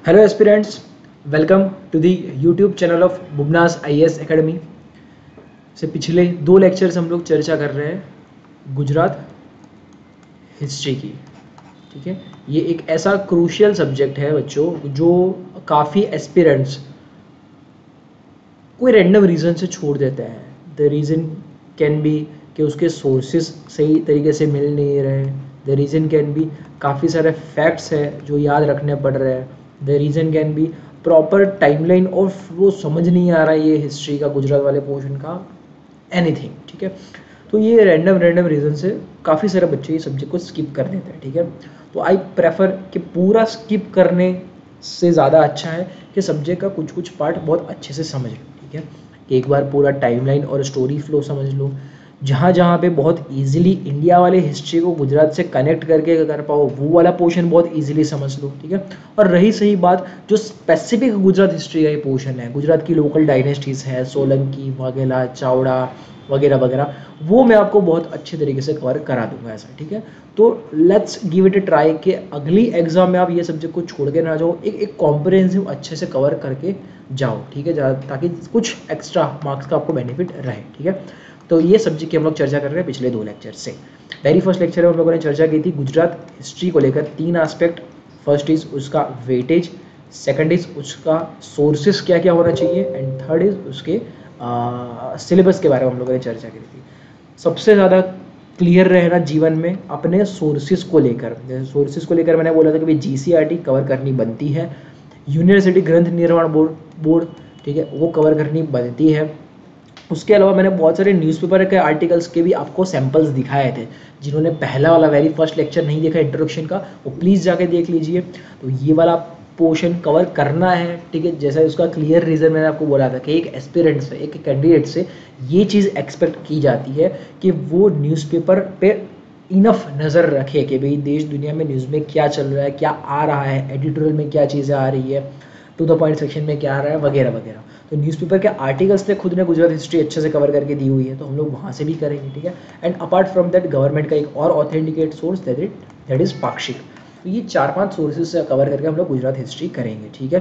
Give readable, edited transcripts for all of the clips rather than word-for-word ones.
Hello aspirants, welcome to the YouTube channel of Bubnas IAS academy. से पिछले 2 lectures हम लोग चर्चा कर रहे हैं गुजरात हिस्ट्री की। ठीक है, ये एक ऐसा क्रूशियल सब्जेक्ट है बच्चों जो काफ़ी एस्पिरेंट्स कोई रैंडम रीज़न से छोड़ देते हैं। द रीज़न कैन बी कि उसके सोर्सेज सही तरीके से मिल नहीं रहे। द रीज़न कैन बी काफ़ी सारे फैक्ट्स है जो याद रखने पड़ रहे हैं। The reason can be proper timeline और वो समझ नहीं आ रहा है ये हिस्ट्री का गुजरात वाले पोर्शन का एनीथिंग। ठीक है, तो ये रैंडम रीज़न से काफ़ी सारे बच्चे ये सब्जेक्ट को स्किप कर देते हैं। ठीक है, तो आई प्रेफर कि पूरा स्किप करने से ज़्यादा अच्छा है कि सब्जेक्ट का कुछ कुछ पार्ट बहुत अच्छे से समझ लो। ठीक है, कि एक बार पूरा टाइमलाइन और स्टोरी फ्लो समझ लो, जहाँ जहाँ पे बहुत इजीली इंडिया वाले हिस्ट्री को गुजरात से कनेक्ट करके कर पाओ वो वाला पोर्शन बहुत इजीली समझ लो। ठीक है, और रही सही बात जो स्पेसिफिक गुजरात हिस्ट्री का ये पोर्शन है, गुजरात की लोकल डायनेस्टीज़ है, सोलंकी, वाघेला, चावड़ा वगैरह वगैरह, वो मैं आपको बहुत अच्छे तरीके से कवर करा दूंगा ऐसा। ठीक है, तो let's give it A try कि अगली एग्जाम में आप ये सब्जेक्ट को छोड़ के ना जाओ, एक कॉम्प्रिहेंसिव अच्छे से कवर करके जाओ। ठीक है, ताकि कुछ एक्स्ट्रा मार्क्स का आपको बेनिफिट रहे। ठीक है, तो ये सब्जेक्ट की हम लोग चर्चा कर रहे हैं पिछले 2 लेक्चर से। वेरी फर्स्ट लेक्चर में हम लोगों ने चर्चा की थी गुजरात हिस्ट्री को लेकर 3 एस्पेक्ट। फर्स्ट इज उसका वेटेज, सेकंड इज उसका सोर्सेस क्या क्या होना चाहिए, एंड थर्ड इज उसके सिलेबस के बारे में हम लोगों ने चर्चा की थी। सबसे ज़्यादा क्लियर रहना जीवन में अपने सोर्सेज को लेकर। जैसे सोर्सेज को लेकर मैंने बोला था कि भाई जीसीईआरटी कवर करनी बनती है, यूनिवर्सिटी ग्रंथ निर्माण बोर्ड ठीक है वो कवर करनी बनती है। उसके अलावा मैंने बहुत सारे न्यूज़पेपर के आर्टिकल्स के भी आपको सैंपल्स दिखाए थे। जिन्होंने पहला वाला वेरी फर्स्ट लेक्चर नहीं देखा इंट्रोडक्शन का, वो प्लीज़ जाके देख लीजिए। तो ये वाला पोर्शन कवर करना है। ठीक है, जैसा उसका क्लियर रीज़न मैंने आपको बोला था कि एक एस्पिरेंट से, एक कैंडिडेट से ये चीज़ एक्सपेक्ट की जाती है कि वो न्यूज़पेपर पे इनफ नज़र रखे कि भाई देश दुनिया में न्यूज़ में क्या चल रहा है, क्या आ रहा है, एडिटोरियल में क्या चीज़ें आ रही है, टू द पॉइंट सेक्शन में क्या आ रहा है वगैरह वगैरह। तो न्यूज़पेपर के आर्टिकल्स ने खुद ने गुजरात हिस्ट्री अच्छे से कवर करके दी हुई है, तो हम लोग वहाँ से भी करेंगे। ठीक है, and apart from that government का एक और ऑथेंटिकेट सोर्स दैट इज़ पाक्षिक। तो ये 4-5 सोर्सेज से कवर करके हम लोग गुजरात हिस्ट्री करेंगे। ठीक है,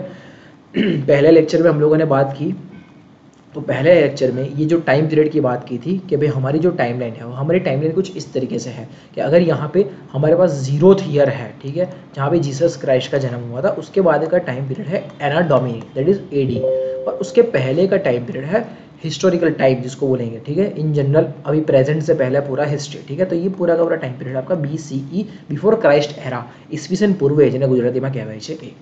पहले लेक्चर में हम लोगों ने बात की, तो पहले लेक्चर में ये जो टाइम पीरियड की बात की थी कि भाई हमारी जो टाइमलाइन है वो हमारी टाइमलाइन कुछ इस तरीके से है कि अगर यहाँ पे हमारे पास 0th ईयर है, ठीक है, जहाँ पे जीसस क्राइस्ट का जन्म हुआ था, उसके बाद का टाइम पीरियड है एना डोमिनी दैट इज एडी, और उसके पहले का टाइम पीरियड है हिस्टोरिकल टाइम जिसको बोलेंगे। ठीक है, इन जनरल अभी प्रेजेंट से पहले पूरा हिस्ट्री। ठीक है, तो ये पूरा का पूरा टाइम पीरियड आपका BCE, बिफोर क्राइस्ट एरा, ईस्वीसन पूर्व जेने गुजराती में कहेवाय छे ए।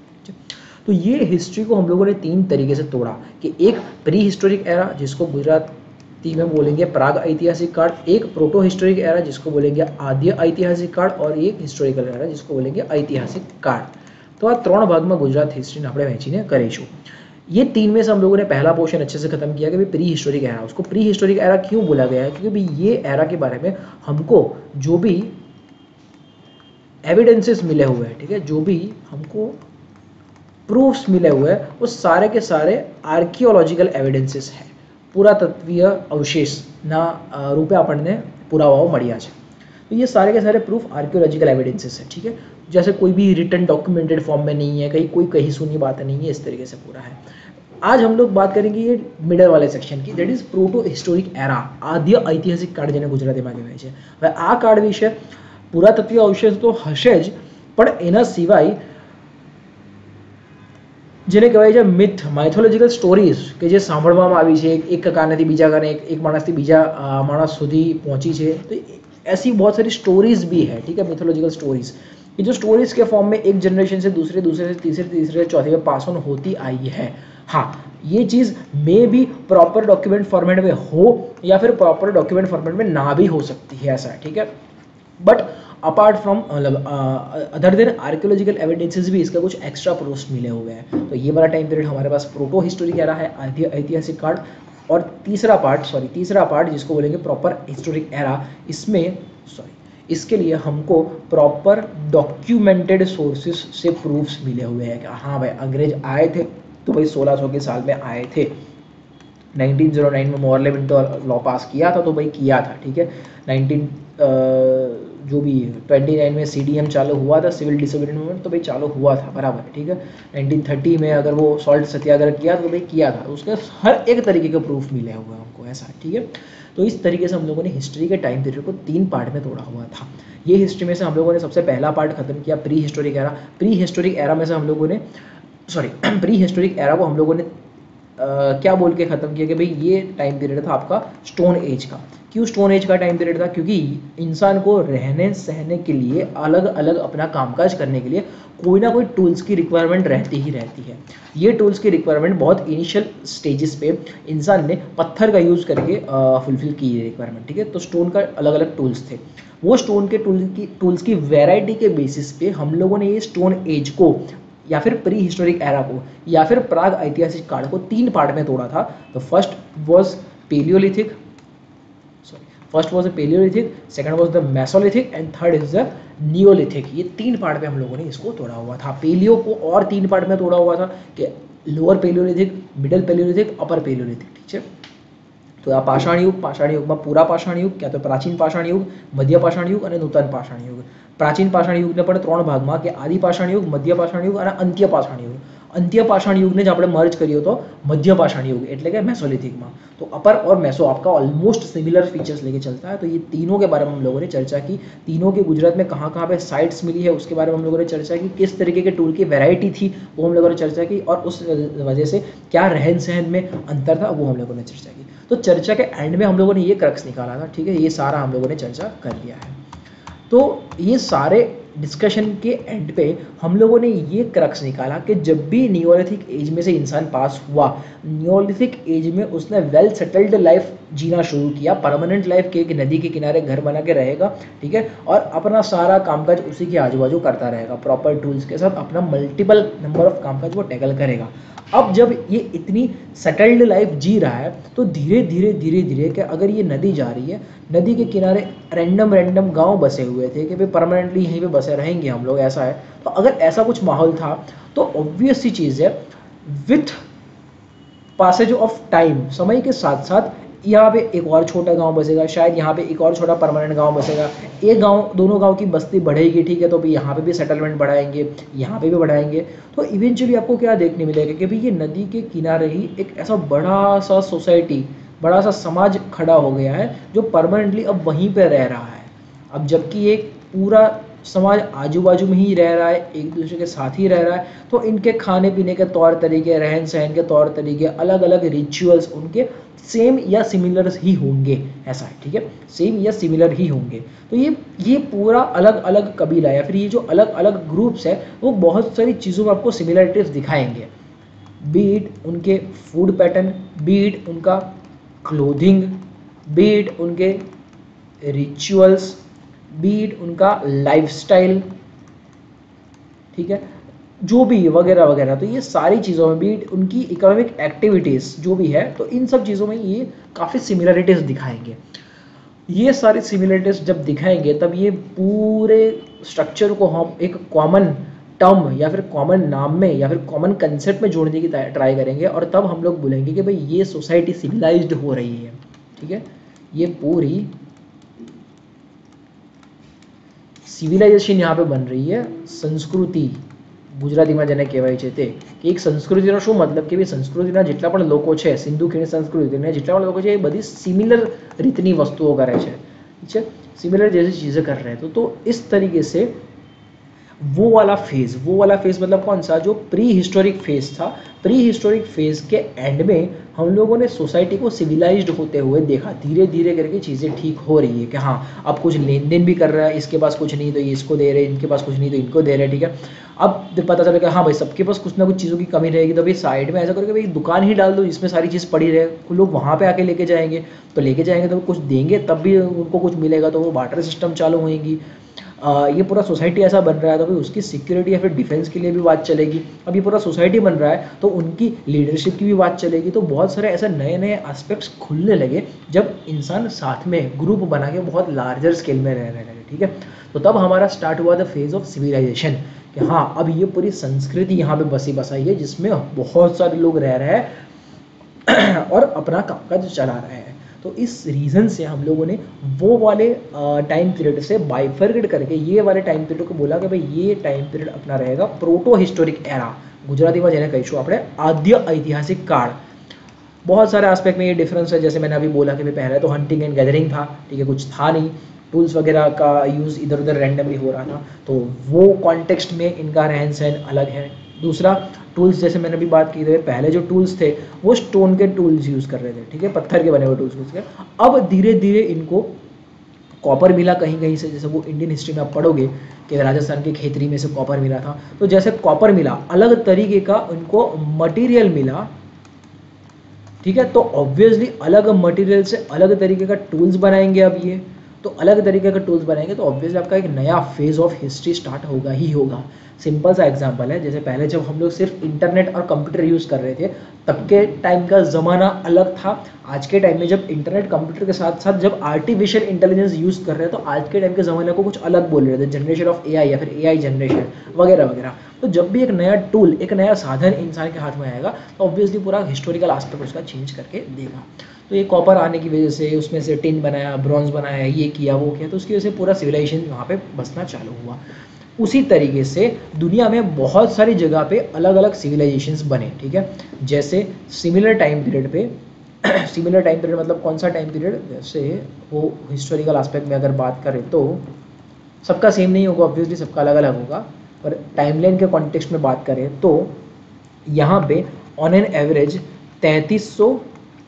तो ये हिस्ट्री को हम लोगों ने 3 तरीके से तोड़ा कि एक प्री हिस्टोरिक एरा जिसको गुजराती में बोलेंगे प्राग ऐतिहासिक काल, एक प्रोटो हिस्टोरिक एरा जिसको बोलेंगे आद्य ऐतिहासिक काल, और एक हिस्टोरिकल एरा जिसको बोलेंगे ऐतिहासिक काल। तो आ 3 भागમાં गुजरात हिस्ट्री આપણે વહેંચીને કરીશું। ये 3 में से हम लोगों ने पहला पोर्शन अच्छे से खत्म किया कि भाई प्री हिस्टोरिक एरा, उसको प्री हिस्टोरिक एरा क्यों बोला गया है, क्योंकि भाई ये एरा के बारे में हमको जो भी एविडेंसेस मिले हुए हैं, ठीक है, जो भी हमको प्रूफ्स मिले हुए हैं, वो सारे के सारे आर्कियोलॉजिकल एविडेंसेस है, पुरातत्वीय अवशेष ना रूपे આપણને પુરાવાઓ મળ્યા છે। तो ये सारे के सारे प्रूफ आर्कियोलॉजिकल एविडेंसेस है। ठीक है, जैसे कोई भी रिटन डॉक्यूमेंटेड फॉर्म में नहीं है, कहीं सुनी बात नहीं है, इस तरीके से पूरा है। आज हम लोग बात करेंगे ये मिडल वाले सेक्शन की, that is proto historic era, आद्य ऐतिहासिक काળ જેને ગુજરાતીમાં કહેવાય છે। હવે આ કાળ વિશે પુરાતત્વીય અવશેષ તો હશે જ, પણ એના સિવાય જેને કહેવાય છે મિથ, માઇથોલોજીકલ સ્ટોરીઝ કે જે સાંભળવામાં આવી છે, એક કાનેથી બીજા કાને, એક માણસથી બીજા માણસ સુધી પહોંચી છે, तो ऐसी बहुत सारी स्टोरीज भी है। ठीक है, मिथोलॉजिकल स्टोरीज, ये जो स्टोरीज के फॉर्म में एक जनरेशन से दूसरे, दूसरे से तीसरे, तीसरे चौथे में पास ऑन होती आई है। हाँ, ये चीज़ मे भी प्रॉपर डॉक्यूमेंट फॉर्मेट में हो या फिर प्रॉपर डॉक्यूमेंट फॉर्मेट में ना भी हो सकती है, ऐसा है। ठीक है, but apart from other than archaeological evidences भी इसका कुछ एक्स्ट्रा प्रूफ्स मिले हुए हैं। तो ये वाला टाइम पीरियड हमारे पास प्रोटो हिस्टोरिक एरा है, ऐतिहासिक काल, और तीसरा पार्ट जिसको बोलेंगे प्रॉपर हिस्टोरिक एरा, इसके लिए हमको प्रॉपर डॉक्यूमेंटेड सोर्सेस से प्रूफ्स मिले हुए हैं कि हाँ भाई अंग्रेज आए थे, तो भाई 1600 के साल में आए थे, 1909 में मोरले विंटर लॉ पास किया था, तो भाई किया था। ठीक है, 19 जो भी 29 में CDM चालू हुआ था, सिविल डिसोबीडियंस मूवमेंट, तो भाई चालू हुआ था बराबर, ठीक है। 1930 में अगर वो सॉल्ट सत्याग्रह किया तो भाई किया था, उसके हर एक तरीके के प्रूफ मिले हुए हैं उनको, ऐसा है, ठीक है। तो इस तरीके से हम लोगों ने हिस्ट्री के टाइम पीरियड को 3 पार्ट में तोड़ा हुआ था। ये हिस्ट्री में से हम लोगों ने सबसे पहला पार्ट खत्म किया pre historic era. Pre historic era में से हम लोगों ने प्री हिस्टोरिक एरा को हम लोगों ने क्या बोल के ख़त्म किया कि भाई ये टाइम पीरियड था आपका स्टोन एज का। क्यों स्टोन एज का टाइम पीरियड था? क्योंकि इंसान को रहने सहने के लिए, अलग अलग अपना कामकाज करने के लिए कोई ना कोई टूल्स की रिक्वायरमेंट रहती ही रहती है। ये टूल्स की रिक्वायरमेंट बहुत इनिशियल स्टेजेस पे इंसान ने पत्थर का यूज़ करके फुलफिल की है रिक्वायरमेंट, ठीक है। तो स्टोन का अलग अलग टूल्स थे, वो स्टोन के टूल्स की वैरायटी के बेसिस पे हम लोगों ने ये स्टोन एज को या फिर प्री हिस्टोरिक एरा को या फिर प्राग ऐतिहासिक काल को 3 पार्ट में तोड़ा था। तो first was Paleolithic, second was the Mesolithic and third is the Neolithic. ये 3 पार्ट में हम लोगों ने इसको तोड़ा हुआ था। पेलियो को और 3 पार्ट में तोड़ा हुआ था कि लोअर पेलियोलिथिक, मिडिल पेलियोलिथिक, अपर पेलियोलिथिक, ठीक है। तो આ પાષાણ યુગમાં પૂરા પાષાણ યુગ, ક્યાં તો પ્રાચીન પાષાણ યુગ, મધ્ય પાષાણ યુગ અને નૂતન પાષાણ યુગ। પ્રાચીન પાષાણ યુગને પણ 3 ભાગમાં કે આદિ પાષાણ યુગ, મધ્ય પાષાણ યુગ અને અંત્ય પાષાણ યુગ। અંત્ય પાષાણ યુગને જ આપણે મર્જ કર્યો તો મધ્ય પાષાણ युग એટલે કે મેસોલિथिकમાં। तो अपर और मेसो आपका ऑलमोस्ट सिमिलर फीचर्स लेके चलता है। तो ये तीनों के बारे में हम लोगों ने चर्चा की। तीनों के गुजरात में कहाँ कहाँ पे साइट्स मिली है उसके बारे में हम लोगों ने चर्चा की। किस तरीके के टूल की वैरायटी थी वो हम लोगों ने चर्चा की, और उस वजह से क्या रहन सहन में अंतर था वो हम लोगों ने चर्चा की। तो चर्चा के एंड में हम लोगों ने ये क्रक्स निकाला था, ठीक है। ये सारा हम लोगों ने चर्चा कर लिया है। तो ये सारे डिस्कशन के एंड पे हम लोगों ने ये क्रक्स निकाला कि जब भी नियोलिथिक एज में से इंसान पास हुआ, नियोलिथिक एज में उसने वेल सेटल्ड लाइफ जीना शुरू किया, परमानेंट लाइफ के एक नदी के किनारे घर बना के रहेगा, ठीक है, और अपना सारा कामकाज उसी के आजू बाजू करता रहेगा, प्रॉपर टूल्स के साथ अपना मल्टीपल नंबर ऑफ कामकाज वो टैकल करेगा। अब जब ये इतनी सेटल्ड लाइफ जी रहा है तो धीरे धीरे धीरे धीरे कि अगर ये नदी जा रही है, नदी के किनारे रैंडम गांव बसे हुए थे कि भाई परमानेंटली यहीं पे बसे रहेंगे हम लोग, ऐसा है। तो अगर ऐसा कुछ माहौल था तो ऑब्वियस सी चीज़ है, विथ पासेज ऑफ टाइम, समय के साथ साथ यहाँ पे एक और छोटा गांव बसेगा, शायद यहाँ पे एक और छोटा परमानेंट गांव बसेगा, एक गांव, दोनों गांव की बस्ती बढ़ेगी, ठीक है। तो भाई यहाँ पे भी सेटलमेंट बढ़ाएंगे, यहाँ पे भी बढ़ाएंगे। तो इवेंचुअली आपको क्या देखने मिलेगा कि भाई ये नदी के किनारे ही एक ऐसा बड़ा सा सोसाइटी, बड़ा सा समाज खड़ा हो गया है जो परमानेंटली अब वहीं पे रह रहा है। अब जबकि एक पूरा समाज आजू बाजू में ही रह रहा है, एक दूसरे के साथ ही रह रहा है, तो इनके खाने पीने के तौर तरीके, रहन सहन के तौर तरीके, अलग अलग रिचुअल्स उनके सेम या सिमिलर ही होंगे, ऐसा है, ठीक है, सेम या सिमिलर ही होंगे। तो ये पूरा अलग अलग कबीला या फिर ये जो अलग अलग ग्रुप्स है वो बहुत सारी चीज़ों में आपको सिमिलरिटीज दिखाएंगे, बीट उनके फूड पैटर्न, बीट उनका क्लोथिंग, बीट उनके रिचुअल्स, बीट उनका लाइफस्टाइल, ठीक है, जो भी वगैरह वगैरह। तो ये सारी चीज़ों में, बीट उनकी इकोनॉमिक एक्टिविटीज़ जो भी है, तो इन सब चीज़ों में ये काफ़ी सिमिलरिटीज़ दिखाएंगे। ये सारी सिमिलरिटीज़ जब दिखाएंगे तब ये पूरे स्ट्रक्चर को हम एक कॉमन टर्म या फिर कॉमन नाम में या फिर कॉमन कंसेप्ट में जोड़ने की ट्राई करेंगे, और तब हम लोग बोलेंगे कि भाई ये सोसाइटी सिविलाइज्ड हो रही है, ठीक है। ये पूरी सिविलाइजेशन यहाँ पे बन रही है, संस्कृति ગુજરાતીમાં જેને કહેવાય છે તે કે એક સંસ્કૃતિનો શું મતલબ કે સંસ્કૃતિના જેટલા પણ લોકો છે, સિંધુ ખીણ સંસ્કૃતિના જેટલા પણ લોકો છે એ બધી સિમિલર રીતની વસ્તુઓ કરે છે, ठीक है, सिमिलर जैसी चीज़ें कर रहे हैं। तो इस तरीके से वो वाला फेज मतलब कौन सा, जो प्री हिस्टोरिक फेज था। प्री हिस्टोरिक फेज के एंड में हम लोगों ने सोसाइटी को सिविलाइज्ड होते हुए देखा, धीरे धीरे करके चीज़ें ठीक हो रही है कि हाँ अब कुछ लेन देन भी कर रहा है, इसके पास कुछ नहीं तो ये इसको दे रहे, इनके पास कुछ नहीं तो इनको दे रहे, ठीक है। अब पता चला कि हाँ भाई सबके पास कुछ ना कुछ चीज़ों की कमी रहेगी, तो भाई साइड में ऐसा करो कि भाई दुकान ही डाल दो जिसमें सारी चीज़ पड़ी रहे, लोग वहाँ पे आके लेके जाएंगे, तो कुछ देंगे तब भी उनको कुछ मिलेगा, तो वो बार्टर सिस्टम चालू होएगी। ये पूरा सोसाइटी ऐसा बन रहा है तो भाई उसकी सिक्योरिटी या फिर डिफेंस के लिए भी बात चलेगी। अब ये पूरा सोसाइटी बन रहा है तो उनकी लीडरशिप की भी बात चलेगी। तो बहुत सारे ऐसे नए नए एस्पेक्ट्स खुलने लगे जब इंसान साथ में ग्रुप बना के बहुत लार्जर स्केल में रहने लगे, ठीक है। तो तब हमारा स्टार्ट हुआ द फेज ऑफ सिविलाइजेशन कि हाँ अब ये पूरी संस्कृति यहाँ पे बसी बसाई है जिसमें बहुत सारे लोग रह रहे हैं और अपना कामकाज चला रहे हैं। तो इस रीज़न से हम लोगों ने वो वाले टाइम पीरियड से बाइफर्केट करके ये वाले टाइम पीरियड को बोला कि भाई ये टाइम पीरियड अपना रहेगा प्रोटो हिस्टोरिक एरा, गुजरातीમાં જેને કહીશું આપણે आद्य ऐतिहासिक काल। बहुत सारे एस्पेक्ट में ये डिफरेंस है, जैसे मैंने अभी बोला कि भाई पहले तो हंटिंग एंड गैदरिंग था, ठीक है, कुछ था नहीं, टूल्स वगैरह का यूज़ इधर उधर रैंडमली हो रहा था, तो वो कॉन्टेक्स्ट में इनका रहन सहन अलग है। दूसरा, टूल्स जैसे मैंने अभी बात की थी, पहले जो टूल्स थे वो स्टोन के टूल्स यूज़ कर रहे थे, ठीक है, पत्थर के बने हुए टूल्स यूज़ कर। अब धीरे धीरे इनको कॉपर मिला कहीं कहीं से, जैसे वो इंडियन हिस्ट्री में आप पढ़ोगे कि राजस्थान के खेतरी में से कॉपर मिला था, तो जैसे कॉपर मिला अलग तरीके का उनको मटेरियल मिला, ठीक है, तो ऑब्वियसली अलग मटेरियल से अलग तरीके का टूल्स बनाएंगे। अब ये तो अलग तरीके का टूल्स बनाएंगे तो ऑब्वियसली आपका एक नया फेज ऑफ हिस्ट्री स्टार्ट होगा ही होगा। सिंपल सा एग्जांपल है, जैसे पहले जब हम लोग सिर्फ इंटरनेट और कंप्यूटर यूज़ कर रहे थे तब के टाइम का ज़माना अलग था। आज के टाइम में जब इंटरनेट कंप्यूटर के साथ साथ जब आर्टिफिशियल इंटेलिजेंस यूज़ कर रहे हैं तो आज के टाइम के ज़माने को कुछ अलग बोल रहे थे, जनरेशन ऑफ एआई या फिर एआई जनरेशन वगैरह वगैरह। तो जब भी एक नया टूल, एक नया साधन इंसान के हाथ में आएगा तो ऑब्वियसली पूरा हिस्टोरिकल एस्पेक्ट उसका चेंज करके देगा। तो ये कॉपर आने की वजह से उसमें से टिन बनाया, ब्रॉन्ज बनाया, ये किया वो किया, तो उसकी वजह से पूरा सिविलाइजेशन वहाँ पे बसना चालू हुआ। उसी तरीके से दुनिया में बहुत सारी जगह पे अलग अलग सिविलाइजेशंस बने, ठीक है, जैसे सिमिलर टाइम पीरियड पे सिमिलर टाइम पीरियड मतलब कौन सा टाइम पीरियड, जैसे वो हिस्टोरिकल एस्पेक्ट में अगर बात करें तो सबका सेम नहीं होगा, ऑब्वियसली सबका अलग अलग होगा, पर टाइमलाइन के कॉन्टेक्स्ट में बात करें तो यहाँ पे ऑन एन एवरेज 3300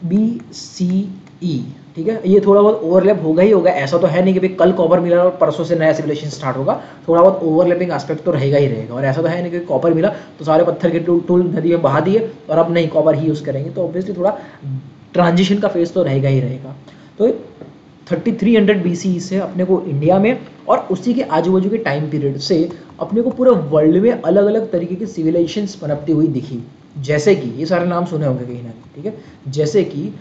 BCE, ठीक है, ये थोड़ा बहुत ओवरलैप होगा ही होगा, ऐसा तो है नहीं कि भाई कल कॉपर मिला और परसों से नया सिविलाइजेशन स्टार्ट होगा, थोड़ा बहुत ओवरलैपिंग एस्पेक्ट तो रहेगा ही रहेगा। और ऐसा तो है नहीं कि कॉपर मिला तो सारे पत्थर के टूल नदी में बहा दिए और अब नहीं कॉपर ही यूज़ करेंगे, तो ऑब्वियसली थोड़ा ट्रांजिशन का फेज तो रहेगा ही रहेगा। तो 3300 BCE से अपने को इंडिया में और उसी के आजू बाजू के टाइम पीरियड से अपने को पूरे वर्ल्ड में अलग अलग तरीके की सिविलाइजेशंस पनपती हुई दिखी। जैसे कि ये सारे नाम सुने होंगे कहीं ना कहीं, ठीक है, जैसे कि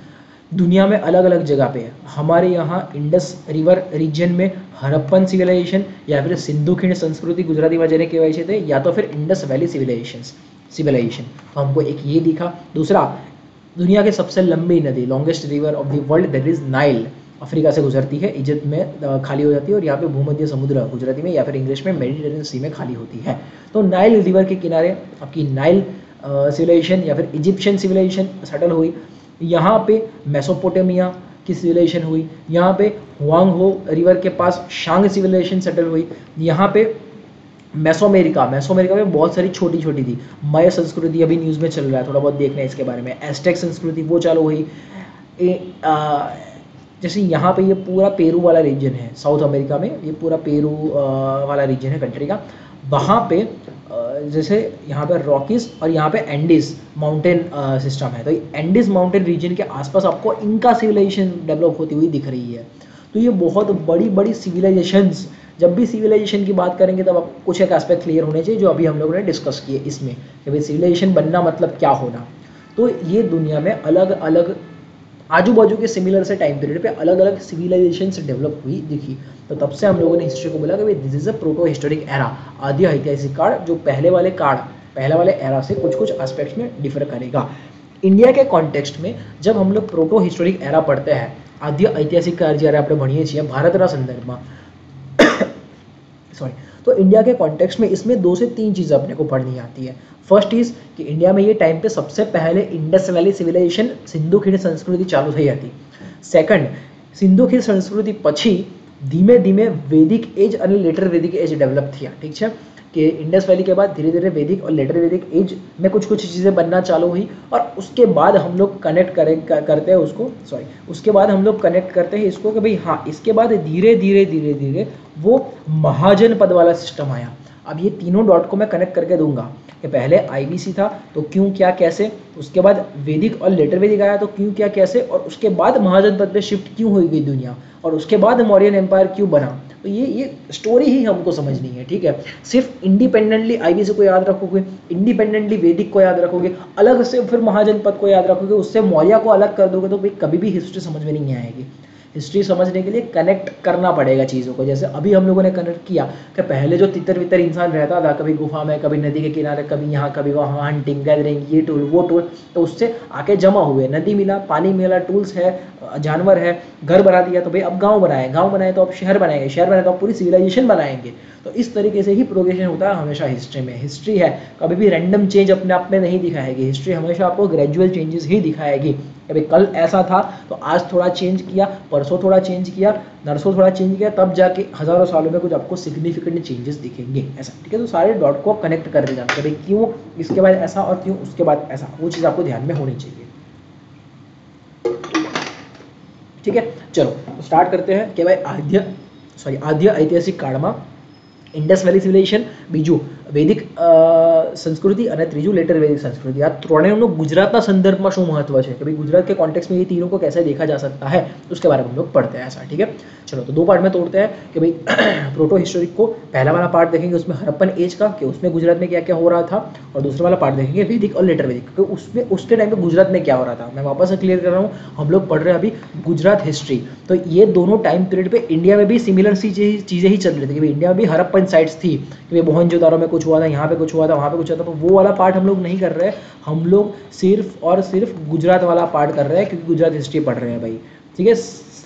दुनिया में अलग अलग जगह पे है, हमारे यहाँ इंडस रिवर रीजन में हड़प्पन सिविलाइजेशन या फिर सिंधु खिंड संस्कृति गुजराती वजह के वजह थे, या तो फिर इंडस वैली सिविलाइजेशन, तो हमको एक ये दिखा। दूसरा, दुनिया की सबसे लंबी नदी, longest river of the world, that is Nile, Africa से गुजरती है, इजिप्ट में खाली हो जाती है और यहाँ पे भूमध्य समुद्र गुजराती में या फिर इंग्लिश में मेडिटेरियन सी में खाली होती है। तो नाइल रिवर के किनारे आपकी नाइल सिविलाइजेशन या फिर इजिप्शियन सिविलाइजेशन सेटल हुई। यहाँ पे मेसोपोटामिया की सिविलाइजेशन हुई, यहाँ पे हुआंग हो रिवर के पास शांग सिविलाइजेशन सेटल हुई। यहाँ पे मेसोअमेरिका में बहुत सारी छोटी छोटी थी, मय संस्कृति अभी न्यूज़ में चल रहा है, थोड़ा बहुत देखना है इसके बारे में, एस्टेक संस्कृति वो चालू हुई। जैसे यहाँ पे ये पूरा पेरू वाला रीजन है, साउथ अमेरिका में ये पूरा पेरू वाला रीजन है कंट्री का, वहाँ पे जैसे यहाँ पे रॉकीज और यहाँ पे एंडीज माउंटेन सिस्टम है, तो ये एंडीज माउंटेन रीजन के आसपास आपको इनका सिविलाइजेशन डेवलप होती हुई दिख रही है। तो ये बहुत बड़ी बड़ी सिविलाइजेशंस, जब भी सिविलाइजेशन की बात करेंगे तब आपको कुछ एक एस्पेक्ट क्लियर होने चाहिए जो अभी हम लोगों ने डिस्कस किए इसमें कि भाई सिविलाइजेशन बनना मतलब क्या होना। तो ये दुनिया में अलग अलग आजू बाजू के सिमिलर से टाइम पीरियड पे अलग अलग सिविलाइजेशन से डेवलप हुई दिखी। तो तब से हम लोगों ने हिस्ट्री को बोला कि भाई this is a proto historic era, आदि ऐतिहासिक काल, जो पहले वाले एरा से कुछ कुछ एस्पेक्ट्स में डिफर करेगा। इंडिया के कॉन्टेक्स्ट में जब हम लोग प्रोटो हिस्टोरिक एरा पढ़ते हैं, आदि ऐतिहासिक काल जरा આપણે ભણીએ છીએ ભારતના સંદર્ભમાં, सॉरी, तो इंडिया के कॉन्टेक्स्ट में इसमें 2 से 3 चीज़ें अपने को पढ़नी आती है। फर्स्ट इज कि इंडिया में ये टाइम पे सबसे पहले इंडस वैली सिविलाइजेशन सिंधु खीण संस्कृति चालू થઈ હતી। सेकंड, सिंधु खीण संस्कृति પછી ધીમે ધીમે वैदिक एज और लेटर वैदिक एज डेवलप थी, ठीक है, कि इंडस वैली के बाद धीरे धीरे वैदिक और लेटर वैदिक एज में कुछ कुछ चीज़ें बनना चालू हुई और उसके बाद हम लोग कनेक्ट करते हैं उसको, सॉरी, उसके बाद हम लोग कनेक्ट करते हैं इसको कि भाई हाँ, इसके बाद धीरे धीरे वो महाजनपद वाला सिस्टम आया। अब ये तीनों डॉट को मैं कनेक्ट करके दूंगा कि पहले आईबीसी था तो क्यों क्या कैसे, उसके बाद वैदिक और लेटर वैदिक आया तो क्यों क्या कैसे, और उसके बाद महाजनपद पे शिफ्ट क्यों हो गई दुनिया, और उसके बाद मौर्यन एम्पायर क्यों बना। तो ये स्टोरी ही हमको समझनी है, ठीक है। सिर्फ इंडिपेंडेंटली आईबीसी को याद रखोगे, इंडिपेंडेंटली वैदिक को याद रखोगे, अलग से फिर महाजनपद को याद रखोगे, उससे मौर्य को अलग कर दोगे तो भाई कभी भी हिस्ट्री समझ में नहीं आएगी। हिस्ट्री समझने के लिए कनेक्ट करना पड़ेगा चीज़ों को। जैसे अभी हम लोगों ने कनेक्ट किया कि पहले जो तितर बितर इंसान रहता था, कभी गुफा में, कभी नदी के किनारे, कभी यहाँ कभी वहाँ, हंटिंग गैदरिंग, ये टूल वो टूल, तो उससे आके जमा हुए, नदी मिला, पानी मिला, टूल्स है, जानवर है, घर बना दिया, तो भाई अब गाँव बनाए तो अब शहर बनाएंगे, शहर बनाए तो अब पूरी सिविलाइजेशन बनाएंगे। तो इस तरीके से ही प्रोग्रेशन होता है हमेशा हिस्ट्री में। हिस्ट्री है कभी भी रैंडम चेंज अपने आप में नहीं दिखाएगी, हिस्ट्री हमेशा आपको ग्रेजुअल चेंजेस ही दिखाएगी। कभी कल ऐसा था तो आज थोड़ा चेंज किया, परसों थोड़ा चेंज किया, नरसों थोड़ा चेंज किया, तब जाके हज़ारों सालों में कुछ आपको सिग्निफिकेंट चेंजेस दिखेंगे, ऐसा। ठीक है, तो सारे डॉट को कनेक्ट कर दे जाते हैं, क्यों इसके बाद ऐसा और क्यों उसके बाद ऐसा, वो चीज़ आपको ध्यान में होनी चाहिए। ठीक है, चलो तो स्टार्ट करते हैं कि भाई आद्य ऐतिहासिक काळમાં ઇન્ડસ વેલી સિવિલાઇઝેશન, બીજું વૈદિક संस्कृति અને ત્રીજું लेटर वैदिक संस्कृति। આ ત્રણેયનું ગુજરાતના સંદર્ભમાં શું महत्व है कि भाई गुजरात के कॉन्टेक्स्ट में ये तीनों को कैसे देखा जा सकता है, उसके बारे में हम लोग पढ़ते हैं, ऐसा। ठीक है, चलो तो दो पार्ट में तोड़ते हैं कि भाई प्रोटो हिस्टोरिक को पहला वाला पार्ट देखेंगे उसमें हड़प्पन एज का कि उसमें गुजरात में क्या क्या हो रहा था, और दूसरा वाला पार्ट देखेंगे वैदिक और लेटर वैदिक कि उसमें उसके टाइम पे गुजरात में क्या हो रहा था। मैं वापस से क्लियर कर रहा हूँ, हम लोग पढ़ रहे हैं अभी गुजरात हिस्ट्री, तो ये दोनों टाइम पीरियड पे इंडिया में भी सिमिलर सी चीज़ें ही चल रही थी कि भाई इंडिया में भी हड़प्पन साइट्स थी कि भाई मोहनजोदारो में कुछ हुआ था, यहाँ पे कुछ हुआ था, वहाँ पे कुछ हुआ था। तो वो वाला पार्ट हम लोग नहीं कर रहे हैं, हम लोग सिर्फ और सिर्फ गुजरात वाला पार्ट कर रहे हैं क्योंकि गुजरात हिस्ट्री पढ़ रहे हैं भाई। ठीक है,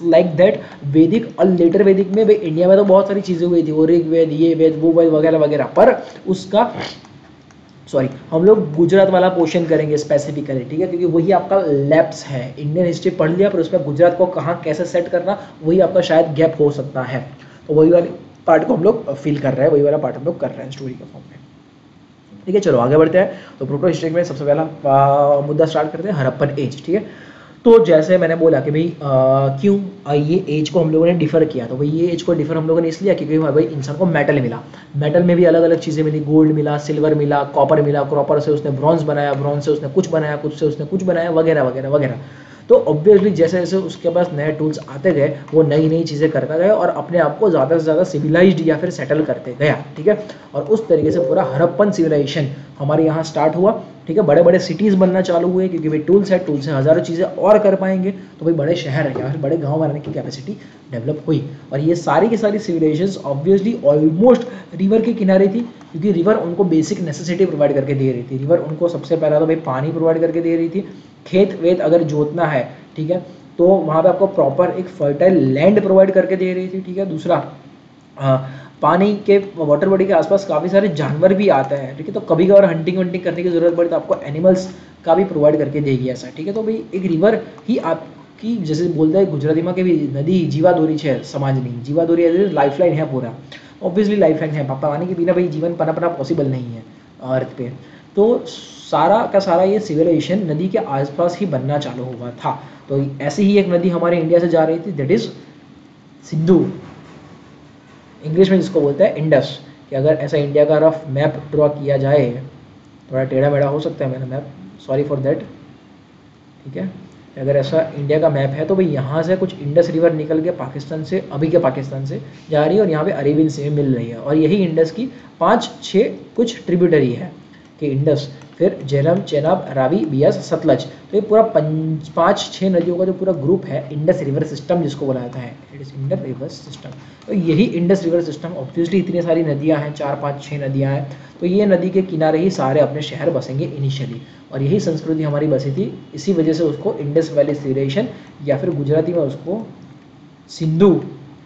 लाइक दैट वैदिक और लेटर वैदिक में भाई इंडिया में तो बहुत सारी चीज़ें हुई थी, वो ऋग्वेद, ये वेद, वो वेद वगैरह वगैरह, पर उसका हम लोग गुजरात वाला पोर्शन करेंगे स्पेसिफिकली। ठीक है, क्योंकि वही आपका लैप्स है, इंडियन हिस्ट्री पढ़ लिया पर उसमें गुजरात को कहाँ कैसे सेट करना, वही आपका शायद गैप हो सकता है। तो वही वाली पार्ट को हम लोग फील कर रहे हैं, वही वाला पार्ट हम लोग कर रहे हैं स्टोरी के फॉर्म में। ठीक है, चलो आगे बढ़ते हैं। तो प्रोटो हिस्ट्री में सबसे पहला मुद्दा स्टार्ट करते हैं, हड़प्पन एज। ठीक है, तो जैसे मैंने बोला कि भाई क्यों ये एज को हम लोगों ने डिफर किया, तो भाई ये एज को डिफर हम लोगों ने इसलिए क्योंकि भाई इंसान को मेटल मिला, मेटल में भी अलग अलग चीज़ें मिली, गोल्ड मिला, सिल्वर मिला, कॉपर मिला, कॉपर से उसने ब्रॉन्ज बनाया, ब्रॉन्ज से उसने कुछ बनाया, कुछ से उसने कुछ बनाया, वगैरह वगैरह वगैरह। तो ऑब्वियसली जैसे जैसे उसके पास नए टूल्स आते गए, वो नई नई चीज़ें करता गया और अपने आप को ज़्यादा से ज़्यादा सिविलाइज्ड या फिर सेटल करते गया। ठीक है, और उस तरीके से पूरा हड़प्पन सिविलाइजेशन हमारे यहाँ स्टार्ट हुआ। ठीक है, बड़े बड़े सिटीज़ बनना चालू हुए क्योंकि भाई टूल्स है, टूल से हज़ारों चीज़ें और कर पाएंगे, तो भाई बड़े शहर या फिर बड़े गांव बनाने की कैपेसिटी डेवलप हुई। और ये सारी की सारी सिविलाइजेशंस ऑब्वियसली ऑलमोस्ट रिवर के किनारे थी, क्योंकि रिवर उनको बेसिक नेसेसिटी प्रोवाइड करके दे रही थी। रिवर उनको सबसे पहला तो भाई पानी प्रोवाइड करके दे रही थी, खेत वेत अगर जोतना है, ठीक है, तो वहाँ पे आपको प्रॉपर एक फर्टाइल लैंड प्रोवाइड करके दे रही थी। ठीक है, दूसरा पानी के वाटर बॉडी के आसपास काफ़ी सारे जानवर भी आते हैं। ठीक है, तो कभी कभार हंटिंग वंटिंग करने की ज़रूरत पड़े तो आपको एनिमल्स का भी प्रोवाइड करके देगी, ऐसा। ठीक है, तो भाई एक रिवर ही आपकी, जैसे बोलते हैं गुजराती में कि भी नदी जीवादोरी है समाज नहीं, जीवादोरी एज लाइफ लाइन है पूरा, ऑब्वियसली लाइफ लाइन है, पानी के बिना भाई जीवन पनपना पॉसिबल नहीं है अर्थ पे। तो सारा का सारा ये सिविलाइजेशन नदी के आसपास ही बनना चालू हुआ था। तो ऐसी ही एक नदी हमारे इंडिया से जा रही थी, दैट इज सिंधु, इंग्लिश में जिसको बोलते हैं इंडस। कि अगर ऐसा इंडिया का रफ मैप ड्रॉ किया जाए, थोड़ा टेढ़ा मेढ़ा हो सकता है मेरा मैप, सॉरी फॉर दैट। ठीक है, अगर ऐसा इंडिया का मैप है तो भाई यहाँ से कुछ इंडस रिवर निकल के पाकिस्तान से, अभी के पाकिस्तान से जा रही है और यहाँ पे अरेबियन सी में मिल रही है, और यही इंडस की 5-6 कुछ ट्रिब्यूटरी है कि इंडस, फिर झेलम, चेनाब, रावी, बियास, सतलज। तो ये पूरा 5-6 नदियों का जो पूरा ग्रुप है, इंडस रिवर सिस्टम जिसको बोला जाता है, it is Indus river system. तो यही इंडस रिवर सिस्टम, ऑब्वियसली इतनी सारी नदियाँ हैं, 4-5-6 नदियाँ हैं, तो ये नदी के किनारे ही सारे अपने शहर बसेंगे इनिशियली, और यही संस्कृति हमारी बसी थी। इसी वजह से उसको इंडस वैली सिविलाइजेशन या फिर गुजराती में उसको सिंधु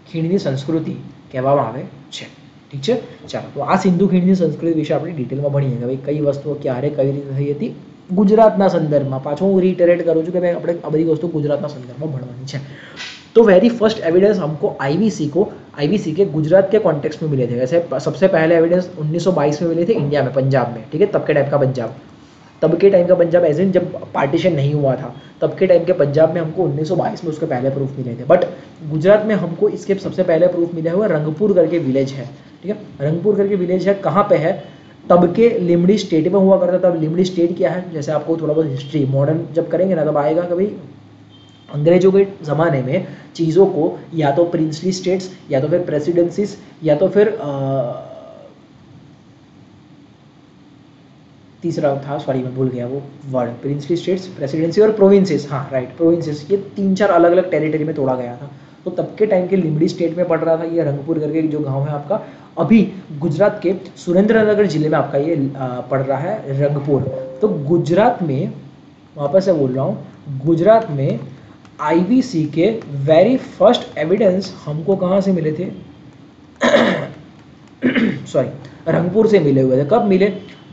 खीणनी संस्कृति કહેવામાં આવે છે। ઠીક છે, ચાલો તો આ સિંધુ ખીણની સંસ્કૃતિ વિશે આપણે ડિટેલમાં ભણીએ કે ભાઈ કઈ વસ્તુઓ ક્યારે કઈ રીતે થઈ હતી ગુજરાતના સંદર્ભમાં। પાછો હું રીટરેટ કરું છું કે ભાઈ આપણે આ બધી વસ્તુ ગુજરાતના સંદર્ભમાં ભણવાની છે। तो वेरी फर्स्ट एविडेंस हमको आईवीसी के गुजरात के कॉन्टेक्स्ट में मिले थे। वैसे सबसे पहले एविडेंस 1922 में मिले थे इंडिया में, पंजाब में। ठीक है, तब के टाइम का पंजाब, तब के टाइम का पंजाब एज इन जब पार्टीशन नहीं हुआ था, तब के टाइम के पंजाब में हमको 1922 में उसके पहले प्रूफ मिले थे। बट गुजरात में हमको इसके सबसे पहले प्रूफ मिले हुए रंगपुर करके विलेज है। ठीक है, रंगपुर करके विलेज है, कहाँ पे है, तब के लिमड़ी स्टेट में हुआ करता था। तब लिमड़ी स्टेट क्या है, जैसे आपको थोड़ा बहुत हिस्ट्री मॉडर्न जब करेंगे ना, तब आएगा कि भाई अंग्रेजों के ज़माने में चीज़ों को या तो प्रिंसली स्टेट्स या तो फिर प्रेसिडेंसीज या तो फिर तीसरा था, सॉरी मैं भूल गया वो वर्ड, प्रिंसली स्टेट्स, प्रेसिडेंसी और प्रोविंसेस। हाँ राइट, प्रोविंसेस, ये 3-4 अलग अलग टेरिटरी में तोड़ा गया था। तो तब के टाइम के लिमड़ी स्टेट में पड़ रहा था ये रंगपुर करके जो गांव है आपका। अभी गुजरात के सुरेंद्रनगर जिले में आपका ये पड़ रहा है रंगपुर। तो गुजरात में, वापस से बोल रहा हूँ, गुजरात में आईवीसी के वेरी फर्स्ट एविडेंस हमको कहाँ से मिले थे सॉरी, रंगपुर से मिले हुए थे। कब मिले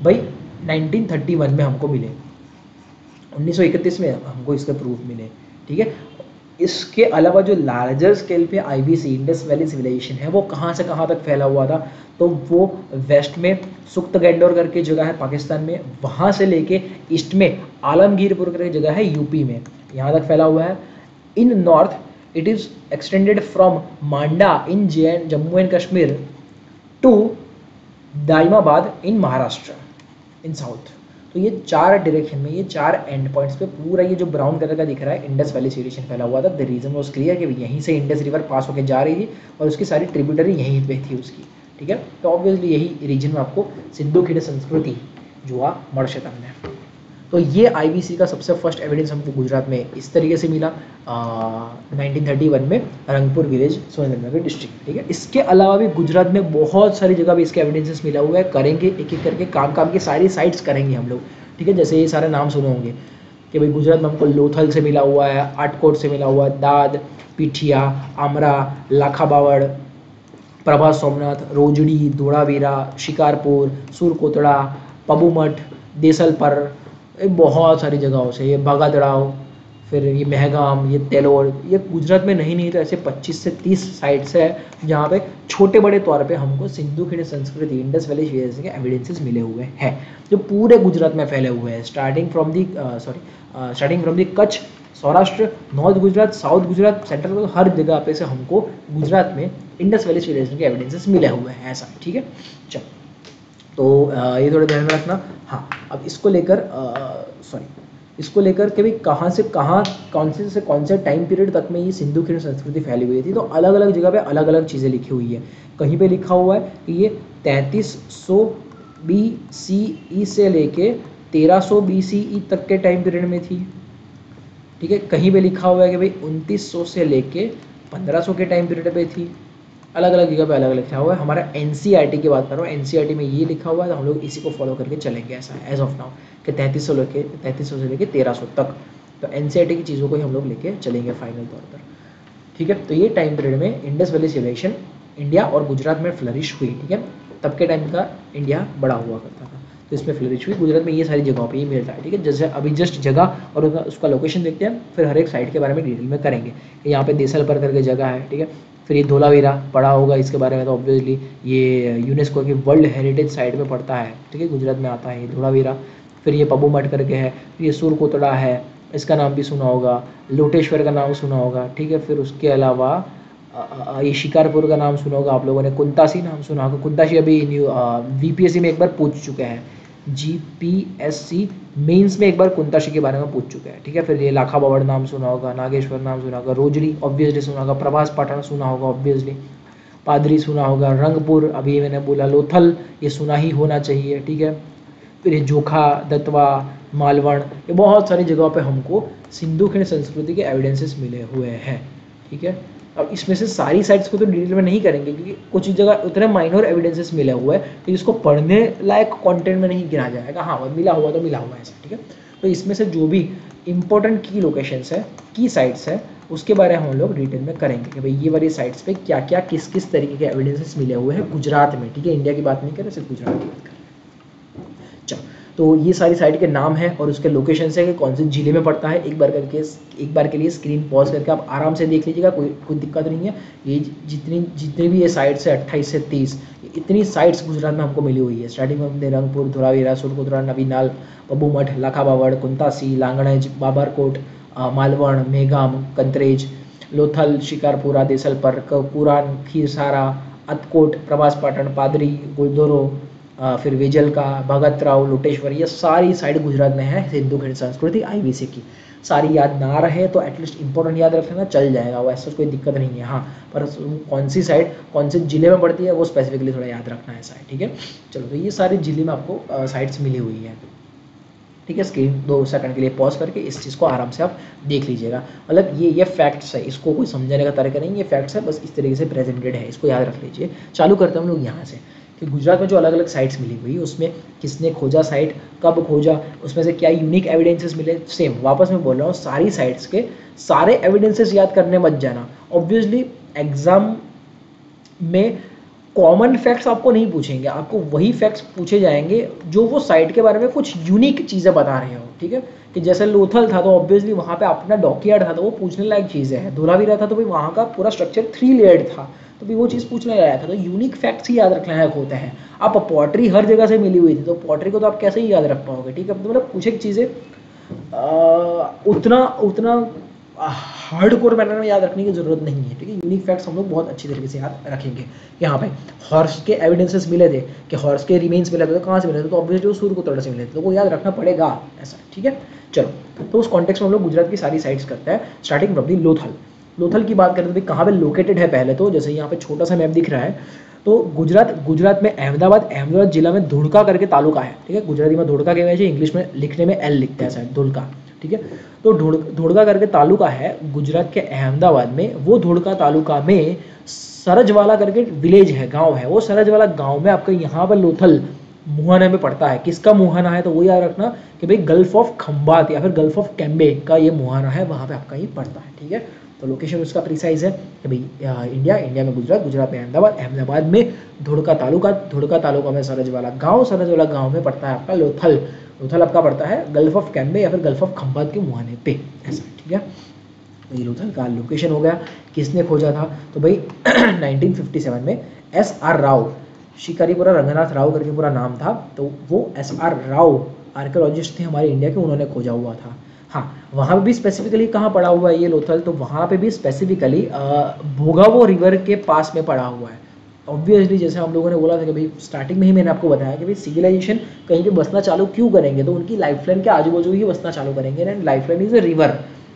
भाई? 1931 में हमको मिले, 1931 में हमको इसके प्रूफ मिले, ठीक है। इसके अलावा जो लार्जर स्केल पे आईवीसी इंडस वैली सिविलाइजेशन है वो कहाँ से कहाँ तक फैला हुआ था? तो वो वेस्ट में सुख्तगैंडोर करके जगह है पाकिस्तान में, वहाँ से लेके ईस्ट में आलमगीरपुर करके जगह है यूपी में, यहाँ तक फैला हुआ है। In north it is extended from Manda in Jammu and Kashmir to Daimabad in Maharashtra in south. तो ये 4 डायरेक्शन में, ये 4 एंड पॉइंट्स पे पूरा ये जो ब्राउन कलर का दिख रहा है इंडस वैली सिविलाइजेशन फैला हुआ था। द रीजन वाज क्लियर कि यहीं से इंडस रिवर पास होकर जा रही थी और उसकी सारी ट्रिब्यूटरी यहीं पे थी उसकी, ठीक है। तो ऑब्वियसली यही रीजन में आपको सिंधु खीण संस्कृति जोवा मळशे तमने। तो ये आईवीसी का सबसे फर्स्ट एविडेंस हमको गुजरात में इस तरीके से मिला 1931 में रंगपुर विलेज सुरेंद्रनगर डिस्ट्रिक्ट, ठीक है। इसके अलावा भी गुजरात में बहुत सारी जगह भी इसके एविडेंसेस मिला हुआ है। करेंगे एक एक करके, काम की सारी साइट्स करेंगे हम लोग, ठीक है। जैसे ये सारे नाम सुने होंगे कि भाई गुजरात में हमको लोथल से मिला हुआ है, आटकोट से मिला हुआ है, दाद, पीठिया, आमरा, लाखाबावड़, प्रभास सोमनाथ, रोजड़ी, धोलावीरा, शिकारपुर, सुरकोतड़ा, पबूमठ, देसलपर, बहुत सारी जगहों से, ये बागातड़ाव, फिर ये महगाम, ये तेलोर, ये गुजरात में नहीं तो ऐसे 25 से 30 साइट्स है जहाँ पे छोटे बड़े तौर पे हमको सिंधु खीण संस्कृति इंडस वैली सिविलाइजेशन के एविडेंसेस मिले हुए हैं जो पूरे गुजरात में फैले हुए हैं, starting from the Kutch, Saurashtra, north Gujarat, south Gujarat, central, हर जगह पे से हमको गुजरात में इंडस वैली सिविलाइजेशन के एविडेंसेस मिले हुए हैं ऐसा, ठीक है। चलो, तो ये थोड़ा ध्यान में रखना। हाँ, अब इसको लेकर के भी कहाँ से कहाँ, कौन से टाइम पीरियड तक में ये सिंधु खीण संस्कृति फैली हुई थी, तो अलग अलग जगह पे अलग अलग चीज़ें लिखी हुई है। कहीं पे लिखा हुआ है कि ये 3300 BCE से लेके 1300 BCE तक के टाइम पीरियड में थी, ठीक है। कहीं पे लिखा हुआ है कि भाई 2900 से लेके 1500 के टाइम पीरियड पे थी। अलग अलग जगह पे अलग अलग लिखा हुआ है। हमारा एनसीईआरटी की बात कर रहा हूँ, एनसीईआरटी में ये लिखा हुआ है, तो हम लोग इसी को फॉलो करके चलेंगे ऐसा एज ऑफ नाउ कि 3300 से लेके 1300 तक, तो एनसीईआरटी की चीज़ों को ही हम लोग लेके चलेंगे फाइनल तौर पर, ठीक है। तो ये टाइम पीरियड में इंडस वैली सिविलाइजेशन इंडिया और गुजरात में फ्लरिश हुई, ठीक है। तब के टाइम का इंडिया बड़ा हुआ करता था, तो इसमें फ्लरिश हुई। गुजरात में ये सारी जगहों पे ये मिलता है, ठीक है। जैसे अभी जस्ट जगह और उसका लोकेशन देखते हैं, फिर हर एक साइट के बारे में डिटेल में करेंगे। यहाँ पे देसलपर करके जगह है, ठीक है। फिर ये धोलावीरा पढ़ा होगा इसके बारे में, तो ऑब्वियसली ये यूनेस्को की वर्ल्ड हेरिटेज साइट में पड़ता है, ठीक है, गुजरात में आता है ये धोलावीरा। फिर ये पबूमठ करके है, फिर ये सुरकोतड़ा है, इसका नाम भी सुना होगा, लोटेश्वर का नाम सुना होगा, ठीक है। फिर उसके अलावा ये शिकारपुर का नाम सुना होगा आप लोगों ने, कुंतासी नाम सुना होगा। कुंतासी अभी VPSC में एक बार पूछ चुके हैं, GPSC मेंस में एक बार कुंताशी के बारे में पूछ चुके हैं, ठीक है। फिर ये लाखाबावड़ नाम सुना होगा, नागेश्वर नाम सुना होगा, रोजड़ी ऑब्वियसली सुना होगा, प्रभास पाटण सुना होगा ऑब्वियसली, पादरी सुना होगा, रंगपुर अभी मैंने बोला, लोथल ये सुना ही होना चाहिए, ठीक है। फिर ये जोखा, दत्वा, मालवण, ये बहुत सारी जगहों पे हमको सिंधु खीण संस्कृति के एविडेंसेस मिले हुए हैं, ठीक है। अब इसमें से सारी साइट्स को तो डिटेल में नहीं करेंगे क्योंकि कुछ जगह उतने माइनर एविडेंसेस मिले हुए हैं कि जिसको पढ़ने लायक कंटेंट में नहीं गिना जाएगा। हाँ, मिला हुआ तो मिला हुआ है ऐसा, ठीक है। तो इसमें से जो भी इंपॉर्टेंट की लोकेशंस है, की साइट्स है, उसके बारे में हम लोग डिटेल में करेंगे कि भाई ये वाली साइट्स पे क्या क्या किस किस तरीके के एविडेंसेस मिले हुए हैं गुजरात में, ठीक है। इंडिया की बात नहीं कर रहे, सिर्फ गुजरात की बात कर रहे हैं। चलो, तो ये सारी साइट के नाम है और उसके लोकेशन है कि कौन से जिले में पड़ता है। एक बार के लिए स्क्रीन पॉज करके आप आराम से देख लीजिएगा, कोई दिक्कत नहीं है। ये जितनी भी ये साइट्स है 28 से 30, इतनी साइट्स गुजरात में हमको मिली हुई है। स्टार्टिंग में रंगपुर, धोलावीरा, सुरकोतड़ा, नवीनाल, पबूमठ, लाखाबावड़, कुंतासी, लांगणज, बाबरकोट, मालवण, मेघाम, कंत्रेज, लोथल, शिकारपुरा, देसलपर, पुरान, खीरसारा, अतकोट, प्रभास पाटण, पादरी, गुलदोरो, फिर वेजलका, भगतराव, लोटेश्वर, ये सारी साइड गुजरात में है सिंधु खीण संस्कृति आईवीसी की। सारी याद ना रहे तो एटलीस्ट इंपॉर्टेंट याद रख लेना, चल जाएगा, वो ऐसा कोई दिक्कत नहीं है। हाँ, पर कौन सी साइड कौन से जिले में पड़ती है वो स्पेसिफिकली थोड़ा याद रखना है साइड, ठीक है। चलो, तो ये सारे जिले में आपको साइट्स मिली हुई है। ठीक है, स्क्रीन 2 सेकंड के लिए पॉज करके इस चीज़ को आराम से आप देख लीजिएगा। मतलब ये फैक्ट्स है, इसको कोई समझाने का तरीका नहीं, ये फैक्ट्स है, बस इस तरीके से प्रेजेंटेड है, इसको याद रख लीजिए। चालू करते हैं हम लोग यहाँ से कि गुजरात में जो अलग अलग साइट्स मिली हुई उसमें किसने खोजा साइट, कब खोजा, उसमें से क्या यूनिक एविडेंसेस मिले। सेम वापस मैं बोल रहा हूँ, सारी साइट्स के सारे एविडेंसेस याद करने मत जाना। ऑब्वियसली एग्जाम में कॉमन फैक्ट्स आपको नहीं पूछेंगे, आपको वही फैक्ट्स पूछे जाएंगे जो वो साइट के बारे में कुछ यूनिक चीज़ें बता रहे हो। ठीक है, कि जैसे लोथल था तो ऑब्वियसली वहाँ पे अपना डॉकयार्ड था तो वो पूछने लायक चीज़ें हैं। धोलावीरा था तो भाई वहाँ का पूरा स्ट्रक्चर 3 लेयर्ड था तो भी वो चीज़ पूछने लायक था। तो यूनिक फैक्ट्स ही याद रखने लायक होते हैं। आप पॉटरी हर जगह से मिली हुई थी तो पॉटरी को तो आप कैसे ही याद रख पाओगे। ठीक है, तो मतलब कुछ एक चीज़ें उतना हार्ड कोर मैनर में याद रखने की जरूरत नहीं है। ठीक है, यूनिक फैक्ट्स हम लोग बहुत अच्छी तरीके से याद रखेंगे। यहाँ पे हॉर्स के एविडेंसेस मिले थे कि हॉर्स के रिमेन्स मिले थे, तो कहाँ से मिले थे, तो ऑब्वियसली सूर्य को तोड़ से मिले थे, तो वो याद रखना पड़ेगा ऐसा। ठीक है, चलो तो उस कॉन्टेक्स्ट में हम लोग गुजरात की सारी साइट्स करते हैं। स्टार्टिंग फ्रॉम दी लोथल। लोथल की बात करें तो भाई कहाँ पे लोकेटेड है पहले तो, जैसे यहाँ पे छोटा सा मैप दिख रहा है तो गुजरात में अहमदाबाद जिला में धुड़का करके तालुका है। ठीक है, गुजराती में धुड़का कहते हैं, इंग्लिश में लिखने में एल लिखता है शायद, धुड़का। ठीक है, तो धुड़का करके तालुका है गुजरात के अहमदाबाद में। वो धुड़का तालुका में सरजवाला करके विलेज है, गांव है। वो सरजवाला गांव में आपका यहाँ पर लोथल मुहाना में पड़ता है। किसका मुहाना है तो वो याद रखना कि भाई गल्फ ऑफ खंबात या फिर गल्फ ऑफ कैम्बे का ये मुहाना है, वहाँ पे आपका ये पड़ता है। ठीक है, तो लोकेशन उसका प्रिसाइज है कि भाई इंडिया में गुजरात में अहमदाबाद में धुड़का तालुका में सरजवाला गांव में पड़ता है आपका लोथल। लोथल आपका पड़ता है गल्फ ऑफ कैम्बे या फिर गल्फ ऑफ खंबात के मुहाने पे ऐसा। ठीक है, ये लोथल का लोकेशन हो गया। किसने खोजा था तो भाई 1957 में SR राव, शिकारीपुरा रंगनाथ राव करके पूरा नाम था, तो वो SR राव आर्कियोलॉजिस्ट थे हमारे इंडिया के, उन्होंने खोजा हुआ था। हाँ, वहाँ पे भी स्पेसिफिकली कहाँ पड़ा हुआ है ये लोथल, तो वहाँ पे भी स्पेसिफिकली भोगावो रिवर के पास में पड़ा हुआ है। ऑब्वियसली जैसे हम लोगों ने बोला था कि भाई स्टार्टिंग में ही मैंने आपको बताया कि भाई सिविलाइजेशन कहीं पे बसना चालू क्यों करेंगे, तो उनकी लाइफलाइन के आजू बाजू ही बसना चालू करेंगे। And lifeline is a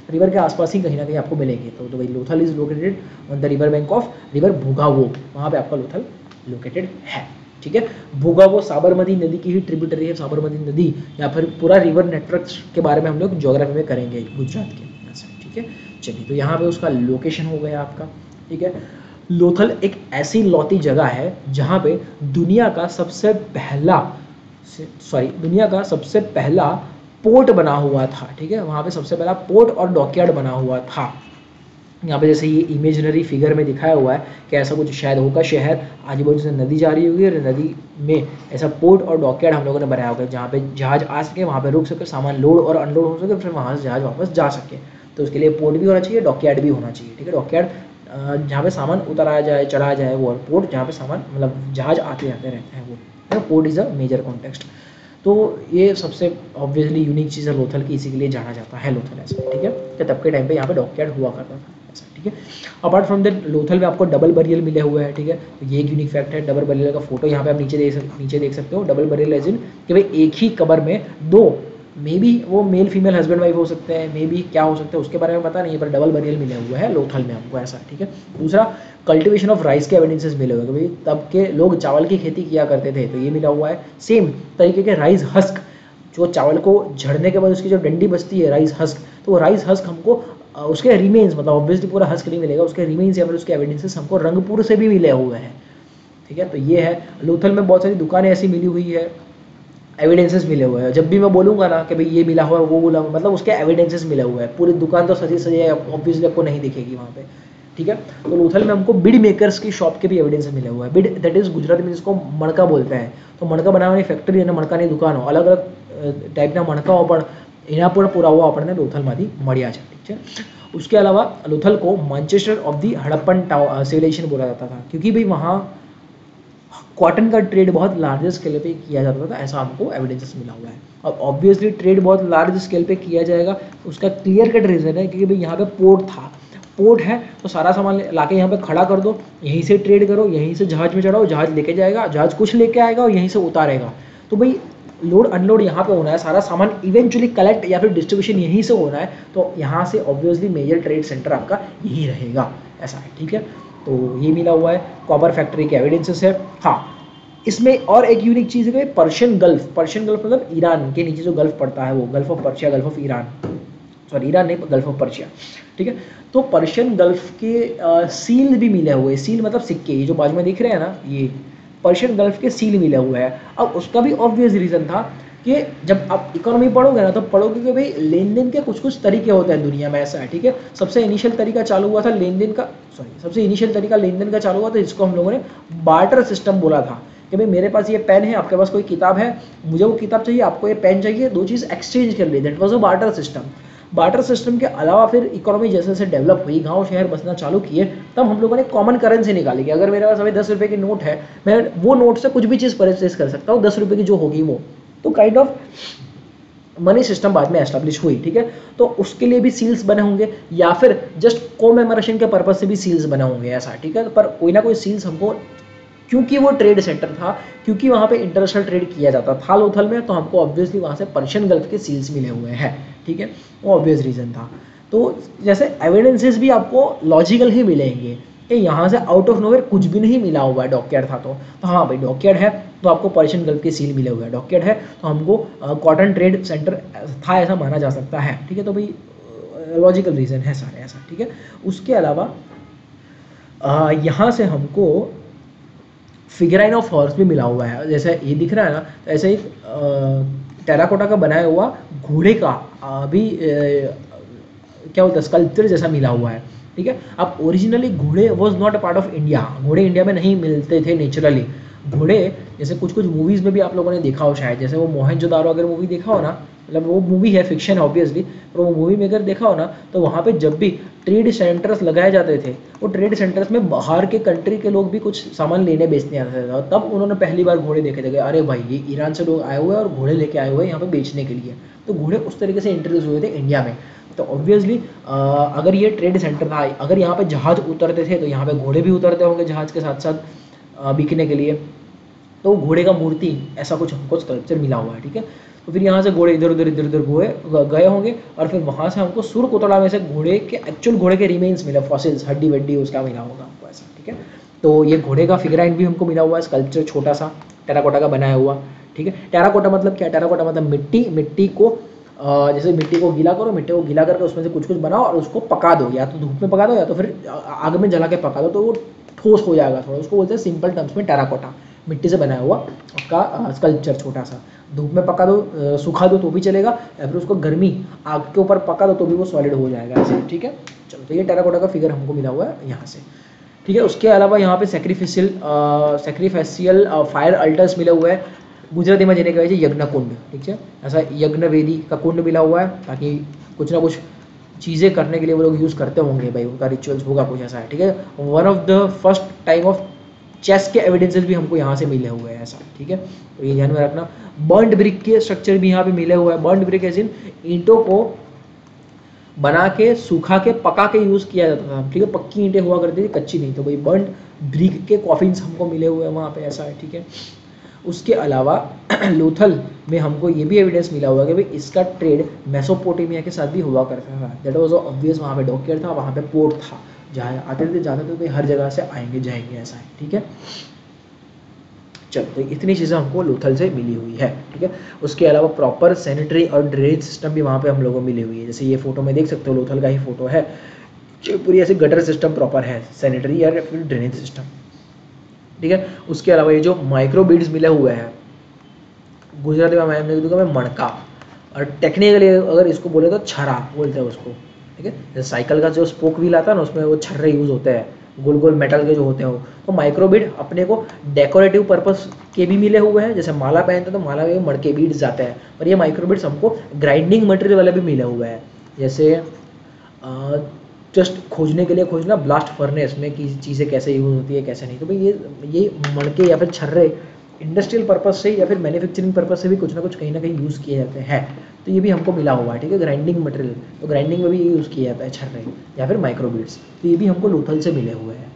river के आसपास ही कहीं ना कहीं आपको मिलेंगे। तो भाई Lothal is located on the river bank of river Bhogavo, वहाँ पे आपका लोथल लोकेटेड है। ठीक है, भोगावो साबरमती नदी की ही ट्रिब्यूटरी है। साबरमती नदी या फिर पूरा रिवर नेटवर्क के बारे में हम लोग ज्योग्राफी में करेंगे गुजरात के। ठीक है, चलिए तो यहाँ पे उसका लोकेशन हो गया आपका। ठीक है, लोथल एक ऐसी लौती जगह है जहाँ पे दुनिया का सबसे पहला पोर्ट बना हुआ था। ठीक है, वहाँ पे सबसे पहला पोर्ट और डॉकयार्ड बना हुआ था। यहाँ पे जैसे ये इमेजिनरी फिगर में दिखाया हुआ है कि ऐसा कुछ शायद होगा शहर, आजू बाजू से नदी जा रही होगी और नदी में ऐसा पोर्ट और डॉकयार्ड हम लोगों ने बनाया होगा जहाँ पे जहाज आ सके, वहाँ पे रुक सके, सामान लोड और अनलोड हो सके, फिर वहाँ से जहाज वापस जा सके। तो उसके लिए पोर्ट भी होना चाहिए, डॉकयार्ड भी होना चाहिए। ठीक है, डॉकयार्ड जहाँ पे सामान उतारा जाए चढ़ाया जाए वो, और पोर्ट जहाँ पे सामान मतलब जहाज आते जाते रहते हैं वो। Port is a major context. तो ये सबसे ऑब्वियसली यूनिक चीज़ है लोथल की, इसी के लिए जाना जाता है लोथल ऐसा। ठीक है, कि तब के टाइम पे यहाँ पे डॉकयार्ड हुआ करता था ऐसा। ठीक है, अपार्ट फ्रॉम दैट लोथल में आपको डबल बरियल मिले हुए हैं। ठीक है, तो ये एक यूनिक फैक्ट है। डबल बरियल का फोटो यहाँ पे आप नीचे देख सकते हो। डबल बरियल एज इन कि भाई एक ही कबर में दो, मे बी वो मेल फीमेल हस्बैंड वाइफ हो सकते हैं, मे बी क्या हो सकते हैं उसके बारे में पता नहीं है, पर डबल बरियल मिले हुए हैं लोथल में हमको ऐसा। ठीक है, दूसरा कल्टिवेशन ऑफ राइस के एविडेंसेस मिले हुए हैं कि भाई तब के लोग चावल की खेती किया करते थे, तो ये मिला हुआ है। सेम तरीके के राइस हस्क, जो चावल को झड़ने के बाद उसकी जो डंडी बचती है राइस हस्क, तो वो राइस हस्क हमको उसके रिमेन्स, मतलब ऑब्वियसली पूरा हस्क नहीं मिलेगा, उसके रिमेन्स या फिर उसके एविडेंसेस हमको रंगपुर से भी मिले हुए हैं। ठीक है, तो ये है लोथल में बहुत सारी दुकानें ऐसी मिली हुई है, एविडेंसेस मिले हुए हैं। जब भी मैं बोलूँगा ना कि भाई ये मिला हुआ है वो बोला, मतलब उसके एविडेंसेस मिले हुए हैं। पूरी दुकान तो सजी ऑब्वियसली आपको नहीं दिखेगी वहाँ पे। ठीक है, तो लोथल में हमको बीड मेकर्स की शॉप के भी एविडेंस मिले हुए हैं। बीड दैट इज गुजरात में जिसको मणका बोलते हैं, तो मणका बनाने फैक्ट्री અને મણકાની દુકાનો अलग अलग टाइपના મણકાઓ પણ એના પર પુરાવો આપણને લોથલમાંથી મળ્યા છે। ठीक है, उसके अलावा लोथल को Manchester of the Harappan civilization बोला जाता था, क्योंकि भाई वहाँ कॉटन का ट्रेड बहुत लार्ज स्केल पे किया जाता था, ऐसा हमको एविडेंसेस मिला हुआ है। अब ऑब्वियसली ट्रेड बहुत लार्ज स्केल पे किया जाएगा, उसका क्लियर कट रीजन है क्योंकि भाई यहाँ पे पोर्ट था, पोर्ट है तो सारा सामान लाके यहाँ पे खड़ा कर दो, यहीं से ट्रेड करो, यहीं से जहाज में चढ़ाओ, जहाज लेके जाएगा, जहाज कुछ लेके आएगा और यहीं से उतारेगा। तो भाई लोड अनलोड यहाँ पे होना है, सारा सामान इवेंचुअली कलेक्ट या फिर डिस्ट्रीब्यूशन यहीं से होना है, तो यहाँ से ऑब्वियसली मेजर ट्रेड सेंटर आपका यही रहेगा ऐसा है। ठीक है, तो ये मिला हुआ है। कॉपर फैक्ट्री के एविडेंसेस है। हाँ, इसमें और एक यूनिक चीज़ है कि पर्शियन गल्फ मतलब ईरान के नीचे जो गल्फ पड़ता है वो gulf of Persia, gulf of Iran, sorry Iran नहीं, गल्फ ऑफ पर्शिया, ठीक है। तो पर्शियन गल्फ के सील भी मिले हुए, सील मतलब सिक्के, ये जो बाजू में दिख रहे हैं ना, ये पर्शियन गल्फ के सील मिले हुए हैं। अब उसका भी ऑब्वियस रीज़न था कि जब आप इकोनॉमी पढ़ोगे ना तो पढ़ोगे कि भाई लेन देन के कुछ कुछ तरीके होते हैं दुनिया में, ऐसा है, ठीक है। सबसे इनिशियल तरीका चालू हुआ था लेन देन का, सबसे इनिशियल तरीका लेन देन का चालू हुआ था, जिसको हम लोगों ने बार्टर सिस्टम बोला था कि भाई मेरे पास ये पेन है, आपके पास कोई किताब है, मुझे वो किताब चाहिए, आपको ये पेन चाहिए, दो चीज़ एक्सचेंज कर ली, that was a barter system. Barter system के अलावा फिर इकोनॉमी जैसे जैसे डेवलप हुई, गांव शहर बसना चालू किए, तब हम लोगों ने कॉमन करेंसी निकाली कि अगर मेरे पास अभी 10 रुपये की नोट है, मैं वो नोट से कुछ भी चीज़ परचेज कर सकता हूँ, 10 रुपये की जो होगी वो, तो काइंड ऑफ मनी सिस्टम बाद में एस्टेब्लिश हुई, ठीक है। तो उसके लिए भी सील्स बने होंगे या फिर जस्ट कोमेमोरेशन के पर्पज से भी सील्स बने होंगे, ऐसा, ठीक है। पर कोई ना कोई सील्स हमको, क्योंकि वो ट्रेड सेंटर था, क्योंकि वहाँ पे इंटरनेशनल ट्रेड किया जाता था लोथल में, तो हमको ऑब्वियसली वहाँ से पर्शियन गल्फ के सील्स मिले हुए हैं, ठीक है। वो ऑब्वियस रीज़न था। तो जैसे एविडेंसेस भी आपको लॉजिकल ही मिलेंगे कि यहाँ से आउट ऑफ नोवेयर कुछ भी नहीं मिला हुआ है, डॉकयार्ड था तो हाँ भाई डॉकयार्ड है तो आपको पर्शियन गल्फ के सील मिले हुए हैं, डॉकयार्ड है तो हमको कॉटन ट्रेड सेंटर था, ऐसा माना जा सकता है, ठीक है। तो भाई लॉजिकल रीज़न है सारे, ऐसा, ठीक है। उसके अलावा यहाँ से हमको फिगराइन ऑफ हॉर्स भी मिला हुआ है, जैसे ये दिख रहा है ना, ऐसे ही टेराकोटा का बनाया हुआ घोड़े का भी क्या बोलते हैं स्कल्पचर जैसा मिला हुआ है, ठीक है। अब ओरिजिनली घोड़े was not a part of India, घोड़े इंडिया में नहीं मिलते थे नेचुरली। घोड़े जैसे कुछ कुछ मूवीज़ में भी आप लोगों ने देखा हो शायद, जैसे वो मोहनजोदारो अगर मूवी देखा हो ना, मतलब वो मूवी है फिक्शन है ऑब्वियसली, पर वो मूवी में अगर देखा हो ना तो वहाँ पे जब भी ट्रेड सेंटर्स लगाए जाते थे, वो ट्रेड सेंटर्स में बाहर के कंट्री के लोग भी कुछ सामान लेने बेचने आते थे, तब उन्होंने पहली बार घोड़े देखे थे कि अरे भाई ये ईरान से लोग आए हुए हैं और घोड़े लेके आए हुए हैं यहाँ पे बेचने के लिए। तो घोड़े उस तरीके से इंट्रोड्यूस हुए थे इंडिया में। तो ऑब्वियसली अगर ये ट्रेड सेंटर था, अगर यहाँ पे जहाज उतरते थे तो यहाँ पे घोड़े भी उतरते होंगे जहाज के साथ साथ बिकने के लिए, तो घोड़े का मूर्ति ऐसा कुछ हमको स्कल्पचर मिला हुआ है, ठीक है। तो फिर यहाँ से घोड़े इधर उधर गए होंगे और फिर वहाँ से हमको सुर कोतड़ा में से घोड़े के एक्चुअल घोड़े के रिमेन्स मिले, फॉसिल्स, हड्डी वड्डी उसका मिला होगा हमको, ऐसा, ठीक है। तो ये घोड़े का फिगराइन भी हमको मिला हुआ है, स्कल्पचर छोटा सा टेराकोटा का बनाया हुआ, ठीक है। टेराकोटा मतलब क्या, टेराकोटा मतलब मिट्टी को जैसे मिट्टी को गीला करो, मिट्टी को गीला करके उसमें से कुछ कुछ बनाओ और उसको पका दो, या तो धूप में पका दो या तो फिर आग में जला के पका दो, तो वो ठोस हो जाएगा थोड़ा, उसको बोलते हैं सिंपल टर्म्स में टेराकोटा, मिट्टी से बनाया हुआ आपका स्कल्पचर छोटा सा। धूप में पका दो, सुखा दो तो भी चलेगा, या फिर उसको गर्मी आग के ऊपर पका दो तो भी वो सॉलिड हो जाएगा ऐसे, ठीक है। चलो, तो ये टेराकोटा का फिगर हमको मिला हुआ है यहाँ से, ठीक है। उसके अलावा यहाँ पे सैक्रिफिशियल फायर अल्टर्स मिले हुए हैं, गुजराती में जिन्हें कहते हैं यज्ञ कुंड, ठीक है। ऐसा यज्ञ वेदी का कुंड मिला हुआ है, ताकि कुछ ना कुछ चीज़ें करने के लिए वो लोग यूज़ करते होंगे भाई, उनका रिचुअल्स होगा कुछ ऐसा है, ठीक है। One of the first time of chess के एविडेंसेस भी हमको यहाँ से मिले हुए हैं, ऐसा, ठीक है। तो ये ध्यान में रखना। बर्न्ड ब्रिक के स्ट्रक्चर भी यहाँ पे मिले हुए हैं। बर्न्ड ब्रिक ऐसे ईंटों को बना के सूखा के पका के यूज़ किया जाता था, ठीक है। पक्की ईंटें हुआ करती थी, कच्ची नहीं, तो भाई बर्न्ड ब्रिक के कॉफिन्स हमको मिले हुए हैं वहाँ पे, ऐसा है, ठीक है। उसके अलावा लोथल में हमको ये भी एविडेंस मिला हुआ है कि भाई इसका ट्रेड मेसोपोटामिया के साथ भी हुआ करता था, दैट वाज ऑब्वियस। वहाँ पे डॉकयार्ड था, वहाँ पे पोर्ट था, जहाँ आते थे जाते थे, हर जगह से आएंगे जाएंगे, ऐसा है, ठीक है। चलो, तो इतनी चीज़ें हमको लोथल से मिली हुई है, ठीक है। उसके अलावा प्रॉपर सैनिटरी और ड्रेनेज सिस्टम भी वहाँ पे हम लोगों को मिली हुई है, जैसे ये फोटो में देख सकते हो, लोथल का ही फोटो है, पूरी ऐसे गटर सिस्टम प्रॉपर है, सैनिटरी या फिर ड्रेनेज सिस्टम, ठीक है। उसके अलावा ये जो माइक्रो बीड्स मिले हुए हैं, गुजराती में हमने देखा मैं मणका, और टेक्निकली अगर इसको बोले तो छरा बोलते हैं उसको, ठीक है। जैसे साइकिल का जो स्पोक व्हील आता है ना, उसमें वो छर्रे यूज़ होते हैं, गोल गोल मेटल के जो होते हैं वो। तो माइक्रो बीड अपने को डेकोरेटिव पर्पस के भी मिले हुए हैं, जैसे माला पहनते हैं तो माला में मड़के बीड्स जाते हैं, पर ये माइक्रो बीड्स हमको ग्राइंडिंग मटेरियल वाले भी मिले हुए हैं, जैसे जस्ट खोजने के लिए खोजना ब्लास्ट फर्नेस में कि चीज़ें कैसे यूज़ होती है कैसे नहीं। तो भाई ये मड़के या फिर छर्रे इंडस्ट्रियल पर्पस से या फिर मैन्युफैक्चरिंग पर्पस से भी कुछ ना कुछ कहीं ना कहीं यूज़ किए जाते हैं, तो ये भी हमको मिला हुआ है, ठीक है। ग्राइंडिंग मटेरियल, तो ग्राइंडिंग में भी ये यूज़ किया जाता है छर्रे या फिर माइक्रो बीड्स, तो ये भी हमको लोथल से मिले हुए हैं,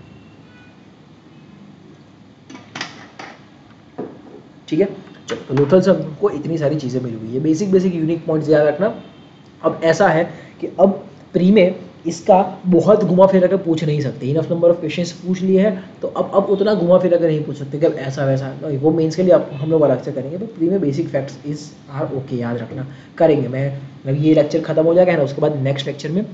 ठीक है। चलो, तो लोथल से हमको इतनी सारी चीज़ें मिली हुई है, बेसिक यूनिक पॉइंट्स याद रखना। अब ऐसा है कि अब प्री में इसका बहुत घुमा फिरा कर पूछ नहीं सकते, इनफ नंबर ऑफ क्वेश्चंस पूछ लिए हैं तो अब उतना घुमा फिरा कर नहीं पूछ सकते कि अब ऐसा वैसा, वो मेंस के लिए अब हम लोग अलग से करेंगे, तो प्री में basic facts is are okay, याद रखना करेंगे। मैं मतलब ये लेक्चर खत्म हो जाएगा ना, उसके बाद नेक्स्ट लेक्चर में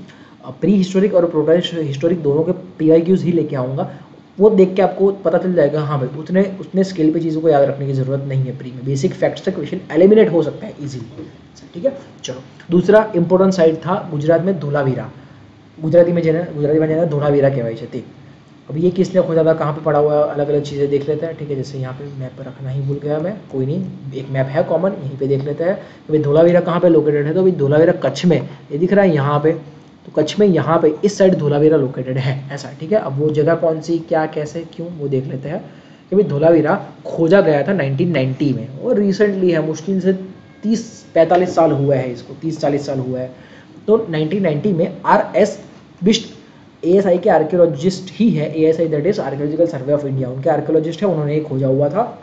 प्री हिस्टोरिक और प्रोटो हिस्टोरिक दोनों के PYQs ही लेके आऊँगा, वो देख के आपको पता चल जाएगा हाँ भाई उतने उतने स्केल पे चीज़ों को याद रखने की ज़रूरत नहीं है, प्री में बेसिक फैक्ट्स तक क्वेश्चन एलिमिनेट हो सकता है इजीली, ठीक है। चलो दूसरा इंपॉर्टेंट साइट था गुजरात में धोलावीरा, गुजराती में जेना धोलावीरा कहवाय छे ते। अब ये किसने खोजा था, कहाँ पे पड़ा हुआ है, अलग अलग चीज़ें देख लेते हैं, ठीक है। जैसे यहाँ पे मैप पर रखना ही भूल गया मैं, कोई नहीं, एक मैप है कॉमन, यहीं पे देख लेते हैं कि भाई धोलावीरा कहाँ पे लोकेटेड है। तो भाई धोलावीरा कच्छ में, ये दिख रहा है यहाँ पे, तो कच्छ में यहाँ पे इस साइड धोलावीरा लोकेटेड है, ऐसा, ठीक है। अब वो जगह कौन सी, क्या, कैसे, क्यों, वो देख लेते हैं कि भाई धोलावीरा खोजा गया था 1990 में, और रिसेंटली है, मुश्किल से 30-45 साल हुआ है इसको, 30-40 साल हुआ है। तो 1990 में RS बिष्ट ASI के आर्कियोलॉजिस्ट ही है, ASI that is archaeological survey of India, उनके आर्कियोलॉजिस्ट है, उन्होंने खोजा हुआ था,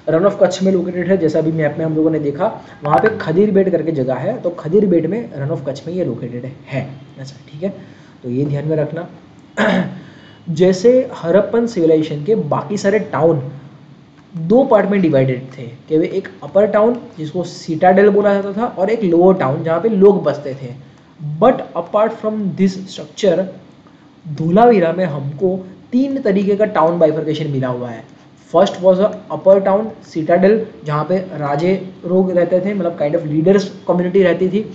रन ऑफ कच्छ में लोकेटेड है, जैसा अभी मैप में हम लोगों ने देखा, वहाँ पे खदीर बेट करके जगह है, तो खदीर बेट में रन ऑफ कच्छ में ये लोकेटेड है, ऐसा, ठीक है। तो ये ध्यान में रखना। जैसे हड़प्पन सिविलाइजेशन के बाकी सारे टाउन 2 पार्ट में डिवाइडेड थे कि वे एक अपर टाउन जिसको सिटाडेल बोला जाता था, और एक लोअर टाउन जहाँ पे लोग बसते थे। But apart from this structure, Dholavira में हमको 3 तरीके का टाउन बाइफर्केशन मिला हुआ है। First was a upper town Citadel, जहाँ पे राजे लोग रहते थे, मतलब काइंड ऑफ लीडर्स कम्युनिटी रहती थी।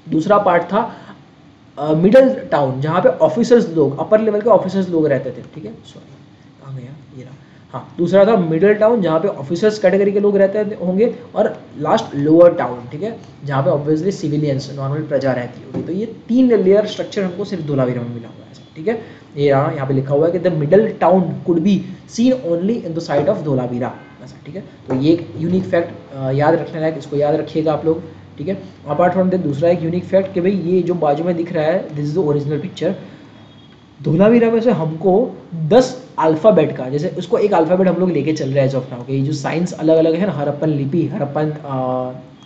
दूसरा पार्ट था मिडल टाउन, जहाँ पे ऑफिसर्स लोग, अपर लेवल के ऑफिसर्स लोग रहते थे, ठीक है। सॉरी कहाँ गया ये रहा, हाँ, दूसरा था मिडिल टाउन, जहाँ पे ऑफिसर्स कैटेगरी के लोग रहते होंगे, और लास्ट लोअर टाउन, ठीक है, जहाँ पे ऑब्वियसली सिविलियंस, नॉर्मल प्रजा रहती होगी। तो ये 3 लेयर स्ट्रक्चर हमको सिर्फ धोलावीरा में मिला हुआ है, ठीक है। ये रहा, यहाँ पे लिखा हुआ है कि the middle town could be seen only in the site of Dholavira, ऐसा, ठीक है। तो ये एक यूनिक फैक्ट याद रखने लायक, इसको याद रखिएगा आप लोग, ठीक है। अपार्ट फ्रॉम दैट दूसरा एक यूनिक फैक्ट कि भाई ये जो बाजू में दिख रहा है, this is the original picture. Dholavira में से हमको 10 अल्फ़ाबेट का, जैसे उसको एक अल्फ़ाबेट हम लोग लेके चल रहे हैं एज ऑफ नाउ, कि ये जो साइंस अलग अलग है ना, हड़प्पन लिपि, हड़प्पन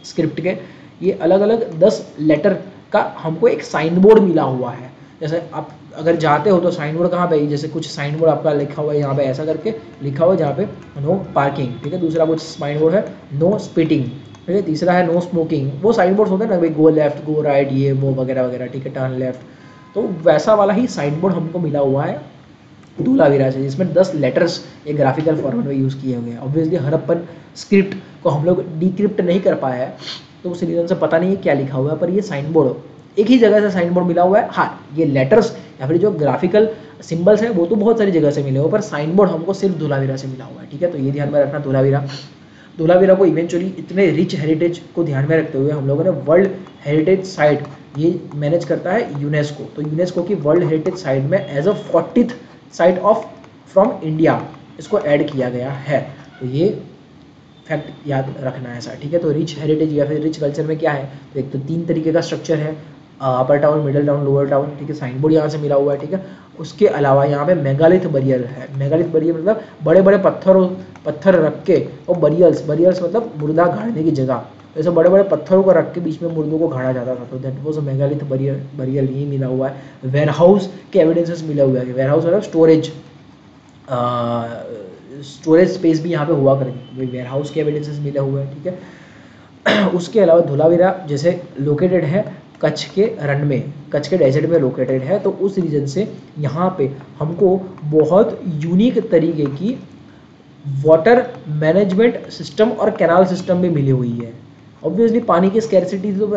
स्क्रिप्ट के, ये अलग अलग 10 लेटर का हमको एक साइन बोर्ड मिला हुआ है। जैसे आप अगर जाते हो तो साइन बोर्ड कहाँ पे, जैसे कुछ साइन बोर्ड आपका लिखा हुआ है यहाँ पे, ऐसा करके लिखा हुआ है जहाँ पे नो पार्किंग, ठीक है। दूसरा कुछ साइन बोर्ड है नो स्पीटिंग, ठीक है। तीसरा है नो स्मोकिंग, वो साइन बोर्ड्स होते हैं ना भाई, गो लेफ्ट, गो राइट, ये वो वगैरह वगैरह, ठीक है, टर्न लेफ्ट। तो वैसा वाला ही साइन बोर्ड हमको मिला हुआ है धोलावीरा से, जिसमें 10 लेटर्स एक ग्राफिकल फॉर्मेट में यूज़ किए हुए हैं। ऑब्वियसली हड़प्पन स्क्रिप्ट को हम लोग डिक्रिप्ट नहीं कर पाया है, तो उस रीज़न से पता नहीं है क्या लिखा हुआ है, पर ये साइन बोर्ड एक ही जगह से साइन बोर्ड मिला हुआ है। हाँ, ये लेटर्स या फिर जो ग्राफिकल सिंबल्स हैं वो तो बहुत सारी जगह से मिले हुए, पर साइन बोर्ड हमको सिर्फ धोलावीरा से मिला हुआ है, ठीक है। तो ये ध्यान में रखना। धोलावीरा को इवेंचुअली इतने रिच हेरिटेज को ध्यान में रखते हुए हम लोगों ने वर्ल्ड हेरिटेज साइट ये मैनेज करता है यूनेस्को, तो यूनेस्को की वर्ल्ड हेरिटेज साइट में as a 40th site of from India इसको ऐड किया गया है। तो ये फैक्ट याद रखना है ऐसा, ठीक है। तो रिच हेरिटेज या फिर रिच कल्चर में क्या है, तो एक तो 3 तरीके का स्ट्रक्चर है, upper town, middle town, lower town, ठीक है। साइन बोर्ड यहाँ से मिला हुआ है, ठीक है। उसके अलावा यहाँ पे मेगालिथ बरियल है। मेगालिथ बरियल मतलब बड़े बड़े पत्थर रख के, और बरियल्स मतलब मुर्दा गाड़ने की जगह, ऐसे बड़े बड़े पत्थरों को रख के बीच में मुर्दों को गाड़ा जाता था, तो that was a megalith burial ही मिला हुआ है। वेयर हाउस के एविडेंसेस मिले हुए हैं, वेयर हाउस मतलब स्टोरेज स्पेस भी यहाँ पे हुआ करेंगे, वेयर हाउस के एविडेंसेस मिले हुए हैं, ठीक है। उसके अलावा धोलावीरा जैसे लोकेटेड है कच्छ के रन में, कच्छ के डेजर्ट में लोकेटेड है, तो उस रीजन से यहाँ पे हमको बहुत यूनिक तरीके की वाटर मैनेजमेंट सिस्टम और कैनाल सिस्टम भी मिली हुई है। ऑब्वियसली पानी की स्कैरसिटी, तो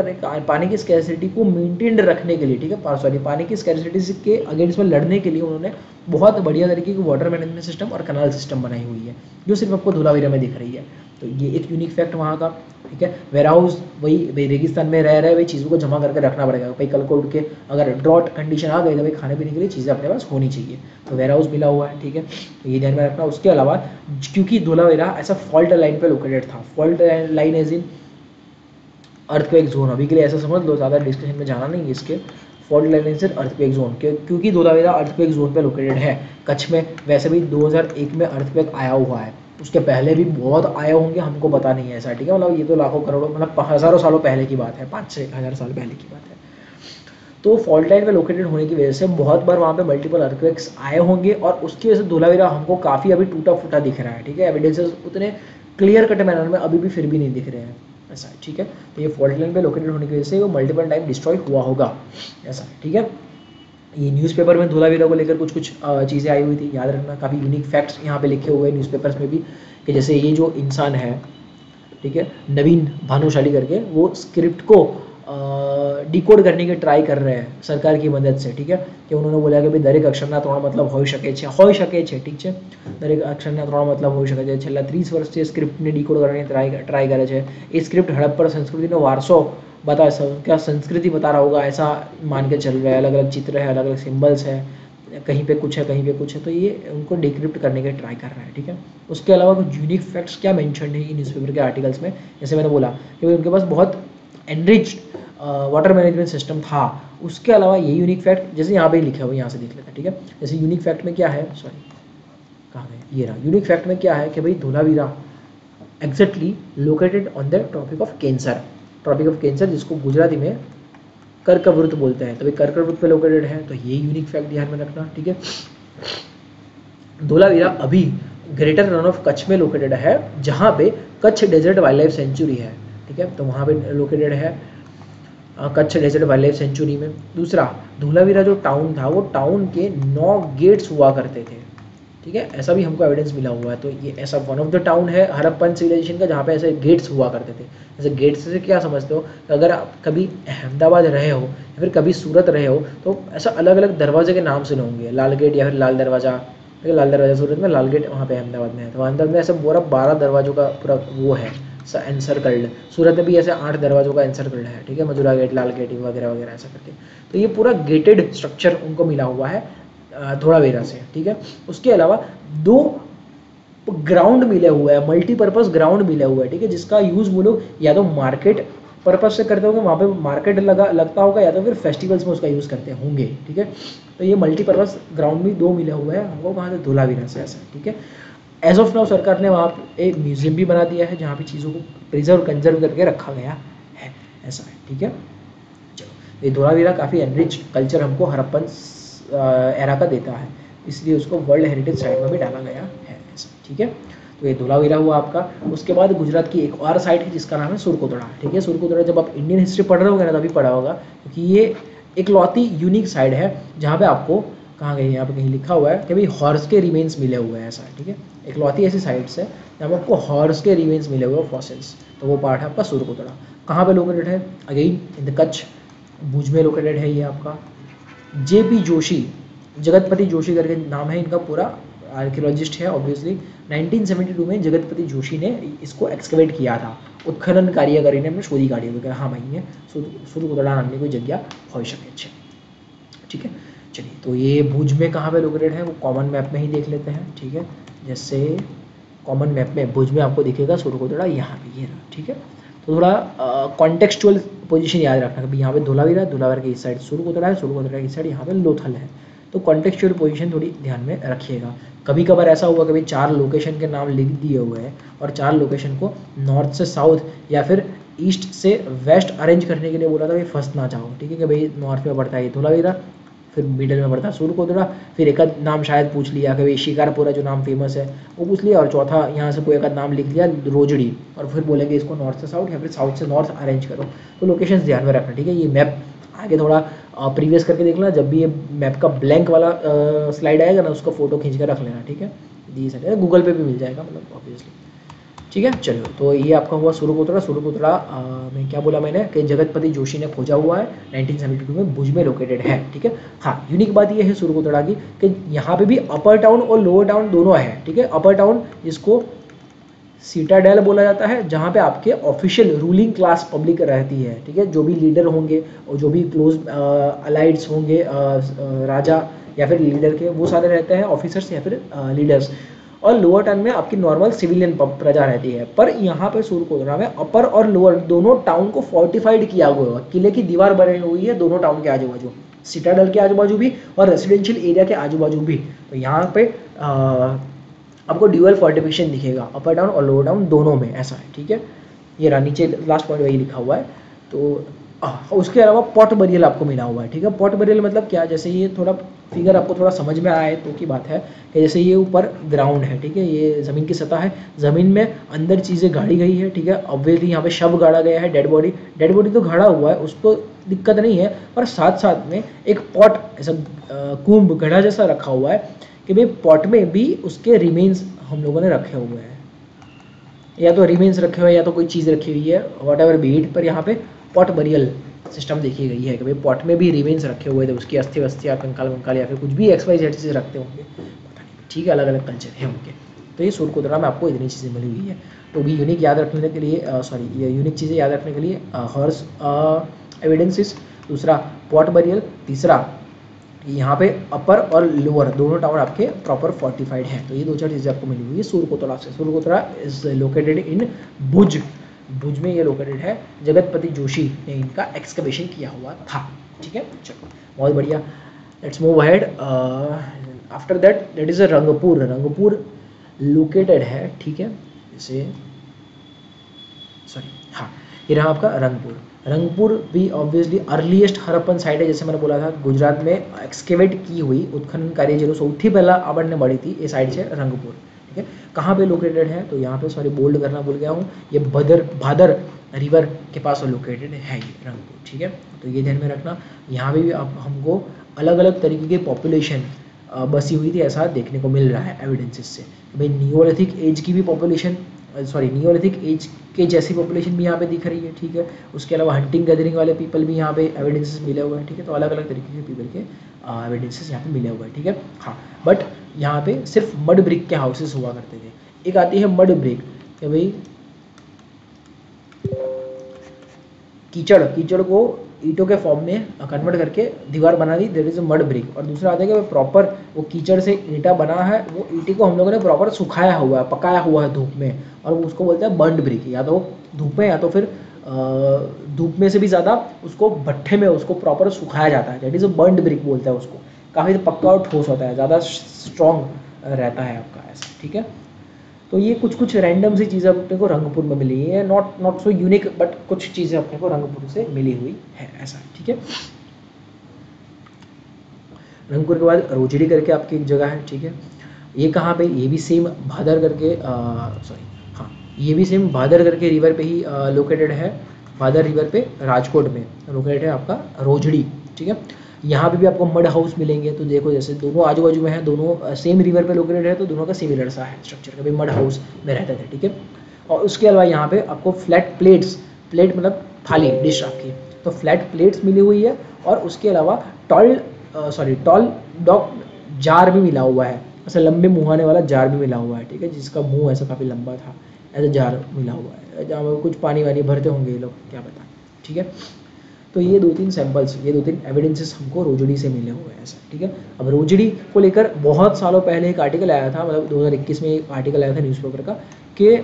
पानी की स्कैरसिटी को मेंटेन्ड रखने के लिए, ठीक है, सॉरी, पानी की स्कैरसिटी के अगेंस्ट में लड़ने के लिए उन्होंने बहुत बढ़िया तरीके की वाटर मैनेजमेंट सिस्टम और कैनाल सिस्टम बनाई हुई है, जो सिर्फ आपको धोलावीरा में दिख रही है। तो ये एक यूनिक फैक्ट वहाँ का, ठीक है। वेयर हाउस वही रेगिस्तान में रह रहे, वही चीज़ों को जमा करके रखना पड़ेगा, भाई कल को उठ के अगर ड्रॉट कंडीशन आ गई तो भाई खाने पीने के लिए चीज़ें अपने पास होनी चाहिए, तो वेयर हाउस मिला हुआ है, ठीक है। तो ये ध्यान में रखना। उसके अलावा क्योंकि धोलावीरा ऐसा फॉल्ट लाइन पे लोकेटेड था, fault line as in earthquake zone, अभी के लिए ऐसा समझ लो, ज़्यादा डिस्कशन में जाना नहीं है इसके, फॉल्ट लाइन से अर्थक्वेक जोन के, क्योंकि धोलावीरा अर्थक्वेक जोन पे लोकेटेड है कच्छ में। वैसे भी 2001 में अर्थक्वेक आया हुआ है, उसके पहले भी बहुत आए होंगे, हमको पता नहीं है ऐसा, ठीक है। मतलब ये तो लाखों करोड़ों, मतलब हज़ारों सालों पहले की बात है, 5-6 हज़ार साल पहले की बात है। तो फॉल्ट लाइन में लोकेटेड होने की वजह से बहुत बार वहाँ पे मल्टीपल अर्थक्वेक्स आए होंगे और उसकी वजह से धोलावीरा हमको काफ़ी अभी टूटा फूटा दिख रहा है, ठीक है। एविडेंसेस उतने क्लियर कट मैनर में अभी भी फिर भी नहीं दिख रहे हैं, ऐसा है, ठीक है। तो ये फॉल्ट लाइन पे लोकेटेड होने की वजह से वो मल्टीपल टाइम डिस्ट्रॉय हुआ होगा, ऐसा है, ठीक है। ये न्यूज़पेपर में धोलावीरा को लेकर कुछ कुछ चीज़ें आई हुई थी, याद रखना। काफ़ी यूनिक फैक्ट्स यहाँ पे लिखे हुए हैं न्यूज़पेपर्स में भी, कि जैसे ये जो इंसान है, ठीक है, नवीन भानुशाली करके, वो स्क्रिप्ट को डिकोड करने की ट्राई कर रहे हैं सरकार की मदद से, ठीक है। कि उन्होंने बोला कि भाई दरेक अक्षरना 3 मतलब હોઈ શકે છે, ઠીક છે। દરેક અક્ષરના 3 मतलब હોઈ શકે છે। છેલ્લા 30 વર્ષથી સ્ક્રિપ્ટને ડિકોડ કરવાની ટ્રાય કરે છે। એ સ્ક્રિપ્ટ હડપ્પા સંસ્કૃતિનો વારસો बता क्या संस्कृति बता रहा होगा, ऐसा मान के चल रहा है। अलग अलग चित्र है, अलग अलग सिम्बल्स है, कहीं पे कुछ है, कहीं पे कुछ है, तो ये उनको डिक्रिप्ट करने का ट्राई कर रहा है, ठीक है। उसके अलावा कुछ यूनिक फैक्ट्स क्या मेंशन है इन न्यूज़पेपर के आर्टिकल्स में, जैसे मैंने बोला कि उनके पास बहुत एनरिच्ड वाटर मैनेजमेंट सिस्टम था। उसके अलावा ये यूनिक फैक्ट जैसे यहाँ पे लिखा हुआ, यहाँ से देख लेते हैं, ठीक है। जैसे यूनिक फैक्ट में क्या है, सॉरी कहाँ गए, ये रहा। यूनिक फैक्ट में क्या है कि भाई Dholavira exactly located on the tropic of cancer, tropic of cancer जिसको गुजराती में कर्कवृत्त बोलते हैं, तो भाई कर्कवृत्त पे लोकेटेड है, तो ये यूनिक फैक्ट ध्यान में रखना, ठीक है। धोलावीरा अभी ग्रेटर रन ऑफ कच्छ में लोकेटेड है, जहाँ पे Kutch desert wildlife sanctuary है, ठीक है। तो वहाँ पे लोकेटेड है Kutch desert wildlife sanctuary में। दूसरा, धोलावीरा जो टाउन था वो टाउन के 9 गेट्स हुआ करते थे, ठीक है। ऐसा भी हमको एविडेंस मिला हुआ है। तो ये ऐसा वन ऑफ द टाउन है हड़प्पन सिविलाइजेशन का जहाँ पे ऐसे गेट्स हुआ करते थे। जैसे गेट्स से क्या समझते हो, अगर आप कभी अहमदाबाद रहे हो या फिर कभी सूरत रहे हो तो ऐसा अलग अलग दरवाजे के नाम सुने होंगे, लाल गेट या फिर लाल दरवाज़ा, ठीक है। लाल दरवाज़ा सूरत में, लाल गेट वहाँ पे अहमदाबाद में है। तो अंदर में ऐसे पूरा 12 दरवाजों का पूरा वो है एनसर्कल्ड। सूरत में भी ऐसे 8 दरवाजों का एनसर्कल्ड है, ठीक है। मजुरा गेट, लाल गेट वगैरह वगैरह ऐसा करके। तो ये पूरा गेटेड स्ट्रक्चर उनको मिला हुआ है धोलावीरा से, ठीक है। उसके अलावा 2 ग्राउंड मिले हुए हैं, मल्टीपर्पज़ ग्राउंड मिले हुए हैं, ठीक है, जिसका यूज़ वो लोग या तो मार्केट पर्पज से करते होंगे, वहाँ पे मार्केट लगता होगा, या तो फिर फेस्टिवल्स में उसका यूज़ करते होंगे, ठीक है। तो ये मल्टीपर्पज़ ग्राउंड भी 2 मिले हुए हैं हमको वहाँ से धोलावीरा से, ऐसा, ठीक है। एज ऑफ नाउ सरकार ने वहाँ पे एक म्यूजियम भी बना दिया है जहाँ पे चीज़ों को प्रिजर्व कंजर्व करके रखा गया है, ऐसा है, ठीक है। चलो, ये धोलावीरा काफ़ी एनरिच कल्चर हमको हड़प्पन एरा का देता है, इसलिए उसको वर्ल्ड हेरिटेज साइट में भी डाला गया है, ऐसा, ठीक है। तो ये धोलावीरा हुआ आपका। उसके बाद गुजरात की एक और साइट है जिसका नाम है सुरकोतड़ा, ठीक है। सुरकोतड़ा जब आप इंडियन हिस्ट्री पढ़ रहे होंगे ना तभी पढ़ा होगा, क्योंकि ये एक लौती यूनिक साइट है जहाँ पे आपको कहाँ गई, यहाँ पे कहीं लिखा हुआ है कि भाई हॉर्स के रिमेन्स मिले हुए हैं, ऐसा है, ठीक है। एक लौती ऐसी साइट्स है जहाँ पे आपको हॉर्स के रिमेन्स मिले हुए हैं, फॉसिल्स। तो वो पार्ट है आपका सुरकोतड़ा। कहाँ पे लोकेटेड है, अगेन इन द कच्छ, भुज में लोकेटेड है ये आपका। JP जोशी, जगतपति जोशी करके नाम है इनका पूरा, आर्कियोलॉजिस्ट है ऑब्वियसली। 1972 में जगतपति जोशी ने इसको एक्सकवेट किया था, उत्खनन कार्यकारी ने शोधी काढ़ी हुई, हाँ भाई ये सुरकोतड़ा नाम की कोई जगह होई શકે છે, ठीक है। चलिए, तो ये भुज में कहाँ पे लोकेटेड है वो कॉमन मैप में ही देख लेते हैं, ठीक है। जैसे कॉमन मैप में भुज में आपको दिखेगा सुरकोतड़ा, यहाँ पे ये रहा, ठीक है। तो थोड़ा कॉन्टेक्चुअल पोजीशन याद रखना, कभी यहाँ पे धोलावीरा, धोलावीरा की इस साइड सुरकोतड़ा है, सुरकोतड़ा की साइड यहाँ पे लोथल है। तो कॉन्टेक्चुअल पोजीशन थोड़ी ध्यान में रखिएगा। कभी कभार ऐसा हुआ कभी 4 लोकेशन के नाम लिख दिए हुए हैं और 4 लोकेशन को नॉर्थ से साउथ या फिर ईस्ट से वेस्ट अरेंज करने के लिए बोला था कि फंस ना जाओ, ठीक है। कि भाई नॉर्थ में पड़ता है धोलावीरा, फिर मिडल में पड़ता है सुरकोतड़ा, फिर एक नाम शायद पूछ लिया कि भाई शिकारपुरा जो नाम फेमस है वो पूछ लिया, और चौथा यहाँ से कोई एक नाम लिख लिया रोजड़ी, और फिर बोलेंगे इसको नॉर्थ से साउथ या फिर साउथ से नॉर्थ अरेंज करो। तो लोकेशंस ध्यान में रखना, ठीक है। ये मैप आगे थोड़ा प्रीवियस करके देख लेना, जब भी ये मैप का ब्लैंक वाला स्लाइड आएगा ना उसका फोटो खींच कर रख लेना, ठीक है। जी सर, गूगल पे भी मिल जाएगा, मतलब ऑब्वियसली, ठीक है। चलो, तो ये आपका हुआ सुरकोतड़ा। सुरकोतड़ा में क्या बोला मैंने कि जगतपति जोशी ने खोजा हुआ है, 1972 में भुज में लोकेटेड है, ठीक है। हाँ, यूनिक बात ये है सुरकोतड़ा की कि यहाँ पे भी अपर टाउन और लोअर टाउन दोनों है, ठीक है। अपर टाउन जिसको सीटाडेल बोला जाता है, जहाँ पे आपके ऑफिशियल रूलिंग क्लास पब्लिक रहती है, ठीक है। जो भी लीडर होंगे और जो भी क्लोज अलाइड्स होंगे राजा या फिर लीडर के, वो सारे रहते हैं, ऑफिसर्स या फिर लीडर्स। और लोअर टाउन में आपकी नॉर्मल सिविलियन प्रजा रहती है। पर यहाँ पे सुरकोतड़ा में अपर और लोअर दोनों टाउन को फोर्टिफाइड किया हुआ है, किले की दीवार बनी हुई है दोनों टाउन के आजू बाजू, सिटाडेल के आजू बाजू भी और रेसिडेंशियल एरिया के आजू बाजू भी। तो यहाँ पे आपको ड्यूअल फोर्टिफिकेशन दिखेगा, अपर टाउन और लोअर टाउन दोनों में, ऐसा है, ठीक है। ये रहा नीचे लास्ट पॉइंट वही लिखा हुआ है। तो उसके अलावा पॉट बरियल आपको मिला हुआ है, ठीक है। पॉट बरियल मतलब क्या, जैसे ये थोड़ा फिगर आपको थोड़ा समझ में आए तो की बात है कि जैसे ये ऊपर ग्राउंड है, ठीक है, ये ज़मीन की सतह है, ज़मीन में अंदर चीज़ें गाड़ी गई है, ठीक है। ऑब्वियसली यहाँ पे शव गाड़ा गया है, डेड बॉडी तो गाड़ा हुआ है, उसको दिक्कत नहीं है, पर साथ साथ में एक पॉट ऐसा कुंभ घड़ा जैसा रखा हुआ है कि भाई पॉट में भी उसके रिमेन्स हम लोगों ने रखे हुए हैं, या तो रिमेन्स रखे हुए हैं या तो कोई चीज़ रखी हुई है, वॉट एवर बीट, पर यहाँ पे पॉट बरियल सिस्टम देखी गई है कि भाई पॉट में भी रिमेन्स रखे हुए थे, उसकी अस्थि वस्थि या कंकाल वंकाल या फिर कुछ भी XYZ चीज़ें रखते होंगे, पता नहीं, ठीक है, अलग अलग कल्चर है उनके। तो ये सूर्यकोटरा में आपको इतनी चीज़ें मिली हुई है। तो भी यूनिक याद रखने के लिए सॉरी ये यूनिक चीज़ें याद रखने के लिए हॉर्स एविडेंसेस, दूसरा पॉट बरियल, तीसरा यहाँ पे अपर और लोअर दोनों टावर आपके प्रॉपर फोर्टिफाइड हैं। तो ये दो चार चीज़ें आपको मिली हुई है सूर्यकोटरा से। सूर्यकोटरा इज लोकेटेड इन भुज, भुज में ये लोकेटेड है। जगतपति जोशी ने इनका एक्सकवेशन किया हुआ था, ठीक है। चलो बहुत बढ़िया, let's move ahead. After that is a Rangpur. Rangpur located है, ठीक है, जैसे सॉरी हाँ, ये रहा आपका रंगपुर। रंगपुर भी ऑब्वियसली अर्लीस्ट हरप्पन साइट है, जैसे मैंने बोला था, गुजरात में एक्सकेवेट की हुई उत्खनन कार्य जो સૌથી पहला आवड़ने मળી थी ये साइड से रंगपुर, ठीक है। कहाँ पे लोकेटेड है, तो यहाँ पे सॉरी बोल्ड करना भूल गया हूँ, ये भादर रिवर के पास लोकेटेड है ये रंगपुर, ठीक है। तो ये ध्यान में रखना। यहाँ पे भी आप हमको अलग अलग तरीके की पॉपुलेशन बसी हुई थी ऐसा देखने को मिल रहा है एविडेंसेस से। भाई नियोलिथिक एज की भी पॉपुलेशन सॉरी नियोलिथिक एज के जैसी पॉपुलेशन भी यहाँ पे दिख रही है, ठीक है। उसके अलावा हंटिंग गैदरिंग वाले पीपल भी यहाँ पे एविडेंसेस मिले हुए हैं, ठीक है। तो अलग अलग तरीके के पीपल के एविडेंसेस यहाँ पे मिले हुए हैं, ठीक है। हाँ, बट यहाँ पे सिर्फ मड ब्रिक के हाउसेस हुआ करते थे। एक आती है मड ब्रिक कि भाई कीचड़ को ईंटों के फॉर्म में कन्वर्ट करके दीवार बना दी, that is a mud brick. और दूसरा आता है कि प्रॉपर वो कीचड़ से ईंटा बना है, वो ईंटे को हम लोगों ने प्रॉपर सुखाया हुआ है, पकाया हुआ है धूप में, और उसको बोलते हैं बर्न्ड ब्रिक। या तो धूप में या तो फिर धूप में से भी ज़्यादा उसको भट्ठे में उसको प्रॉपर सुखाया जाता है, that is a burned brick बोलता है उसको। काफ़ी पक्का और ठोस होता है, ज़्यादा स्ट्रॉन्ग रहता है आपका ऐसा, ठीक है। तो ये कुछ रैंडम सी चीज़ें अपने को रंगपुर में मिली है, नॉट सो यूनिक, बट कुछ चीज़ें अपने को रंगपुर से मिली हुई है ऐसा, ठीक है। रंगपुर के बाद रोजड़ी करके आपकी एक जगह है, ठीक है। ये कहाँ पे, ये भी सेम भादर करके सॉरी हाँ, ये भी सेम भादर करके रिवर पे ही लोकेटेड है। भादर रिवर पे राजकोट में लोकेटेड है आपका रोजड़ी, ठीक है। यहाँ पे भी आपको मड हाउस मिलेंगे। तो देखो जैसे दोनों आजू बाजू में हैं, दोनों सेम रिवर पे लोकेटेड है, तो दोनों का सिमिलर सा है स्ट्रक्चर, कभी मड हाउस में रहते थे, ठीक है। और उसके अलावा यहाँ पे आपको फ्लैट प्लेट्स, प्लेट मतलब थाली डिश आपकी, तो फ्लैट प्लेट्स मिली हुई है। और उसके अलावा टॉल डॉक जार भी मिला हुआ है, ऐसा लंबे मुँह आने वाला जार भी मिला हुआ है, ठीक है, जिसका मुंह ऐसा काफ़ी लंबा था, ऐसा जार मिला हुआ है जहाँ पर कुछ पानी वानी भरते होंगे ये लोग, क्या पता, ठीक है। तो ये दो तीन सैंपल्स, ये दो तीन एविडेंसेस हमको रोजड़ी से मिले हुए हैं ऐसा, ठीक है। अब रोजड़ी को लेकर बहुत सालों पहले एक आर्टिकल आया था, मतलब 2021 में एक आर्टिकल आया था न्यूज़पेपर का, कि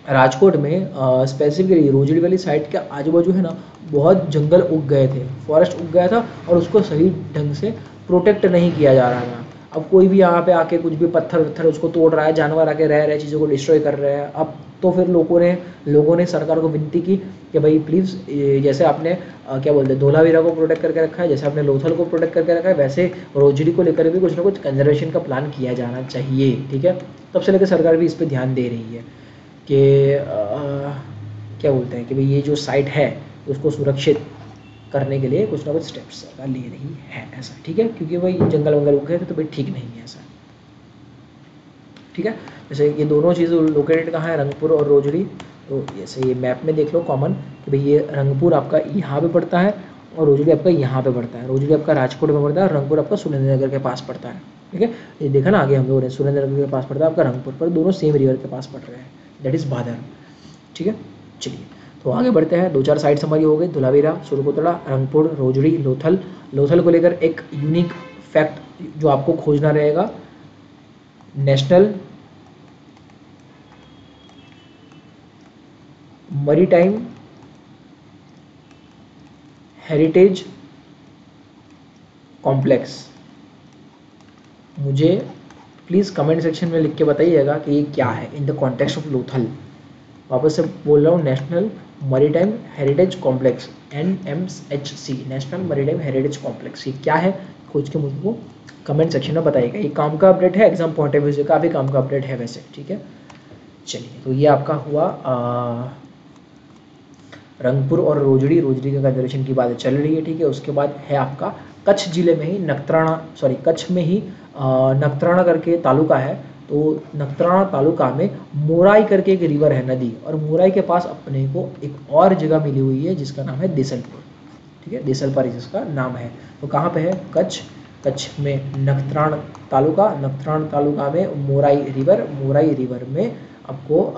राजकोट में स्पेसिफिकली रोजड़ी वाली साइड के आजू बाजू है ना, बहुत जंगल उग गए थे, फॉरेस्ट उग गया था, और उसको सही ढंग से प्रोटेक्ट नहीं किया जा रहा था। अब कोई भी यहाँ पे आके कुछ भी पत्थर वत्थर उसको तोड़ रहा है, जानवर आके रह रहे हैं, चीज़ों को डिस्ट्रॉय कर रहे हैं। अब तो फिर लोगों ने सरकार को विनती की कि भाई प्लीज़, जैसे आपने क्या बोलते हैं धोलावीरा को प्रोटेक्ट करके रखा है, जैसे आपने लोथल को प्रोटेक्ट करके रखा है, वैसे रोजड़ी को लेकर भी कुछ ना कुछ कंजर्वेशन का प्लान किया जाना चाहिए, ठीक है। तब से लेकर सरकार भी इस पर ध्यान दे रही है कि क्या बोलते हैं कि भाई ये जो साइट है उसको सुरक्षित करने के लिए कुछ ना कुछ स्टेप्स सरकार ले रही है ऐसा, ठीक है। क्योंकि भाई जंगल वंगल उग गए थे तो भाई ठीक नहीं है ऐसा, ठीक है। जैसे ये दोनों चीज़ लोकेटेड कहाँ है, रंगपुर और रोजड़ी। तो जैसे ये मैप में देख लो कॉमन कि भाई ये रंगपुर आपका यहाँ पे पड़ता है और रोजड़ी आपका यहाँ पे पड़ता है। रोजड़ी आपका राजकोट में पड़ता है और रंगपुर आपका सुरेंद्रनगर के पास पड़ता है, ठीक है। ये देखा ना आगे हम लोगों ने, सुरेंद्रनगर के पास पड़ता है आपका रंगपुर, पर दोनों सेम रिवर के पास पड़ रहे हैं, दैट इज़ भादर, ठीक है। चलिए तो आगे बढ़ते हैं। दो चार साइट्स हमारी हो गई, धुलावीरा, सूर्यकोटड़ा, रंगपुर, रोजड़ी, लोथल। लोथल को लेकर एक यूनिक फैक्ट जो आपको खोजना रहेगा, नेशनल मरीटाइम हेरिटेज कॉम्प्लेक्स। मुझे प्लीज़ कमेंट सेक्शन में लिख के बताइएगा कि ये क्या है in the context of Lothal, वापस से बोल रहा हूँ, national maritime heritage complex, NMHC, national maritime heritage complex. ये क्या है, खोज के मुझको कमेंट सेक्शन में बताइएगा। ये काम का अपडेट है, एग्जाम पॉइंट ऑफ व्यू से काफ़ी काम का अपडेट है वैसे, ठीक है। चलिए, तो ये आपका हुआ रंगपुर और रोजड़ी, रोजड़ी का कंजर्वेशन की बातें चल रही है, ठीक है। उसके बाद है आपका कच्छ जिले में ही नखत्राना, सॉरी कच्छ में ही नखत्राना करके तालुका है। तो नखत्राना तालुका में मोराई करके एक रिवर है, नदी, और मोराई के पास अपने को एक और जगह मिली हुई है जिसका नाम है देसलपुर, ठीक है, देसलपुर जिसका नाम है। तो कहाँ पे है, कच्छ, कच्छ में नखत्रान तालुका, नखत्रान तालुका में मोराई रिवर, मोराई रिवर में आपको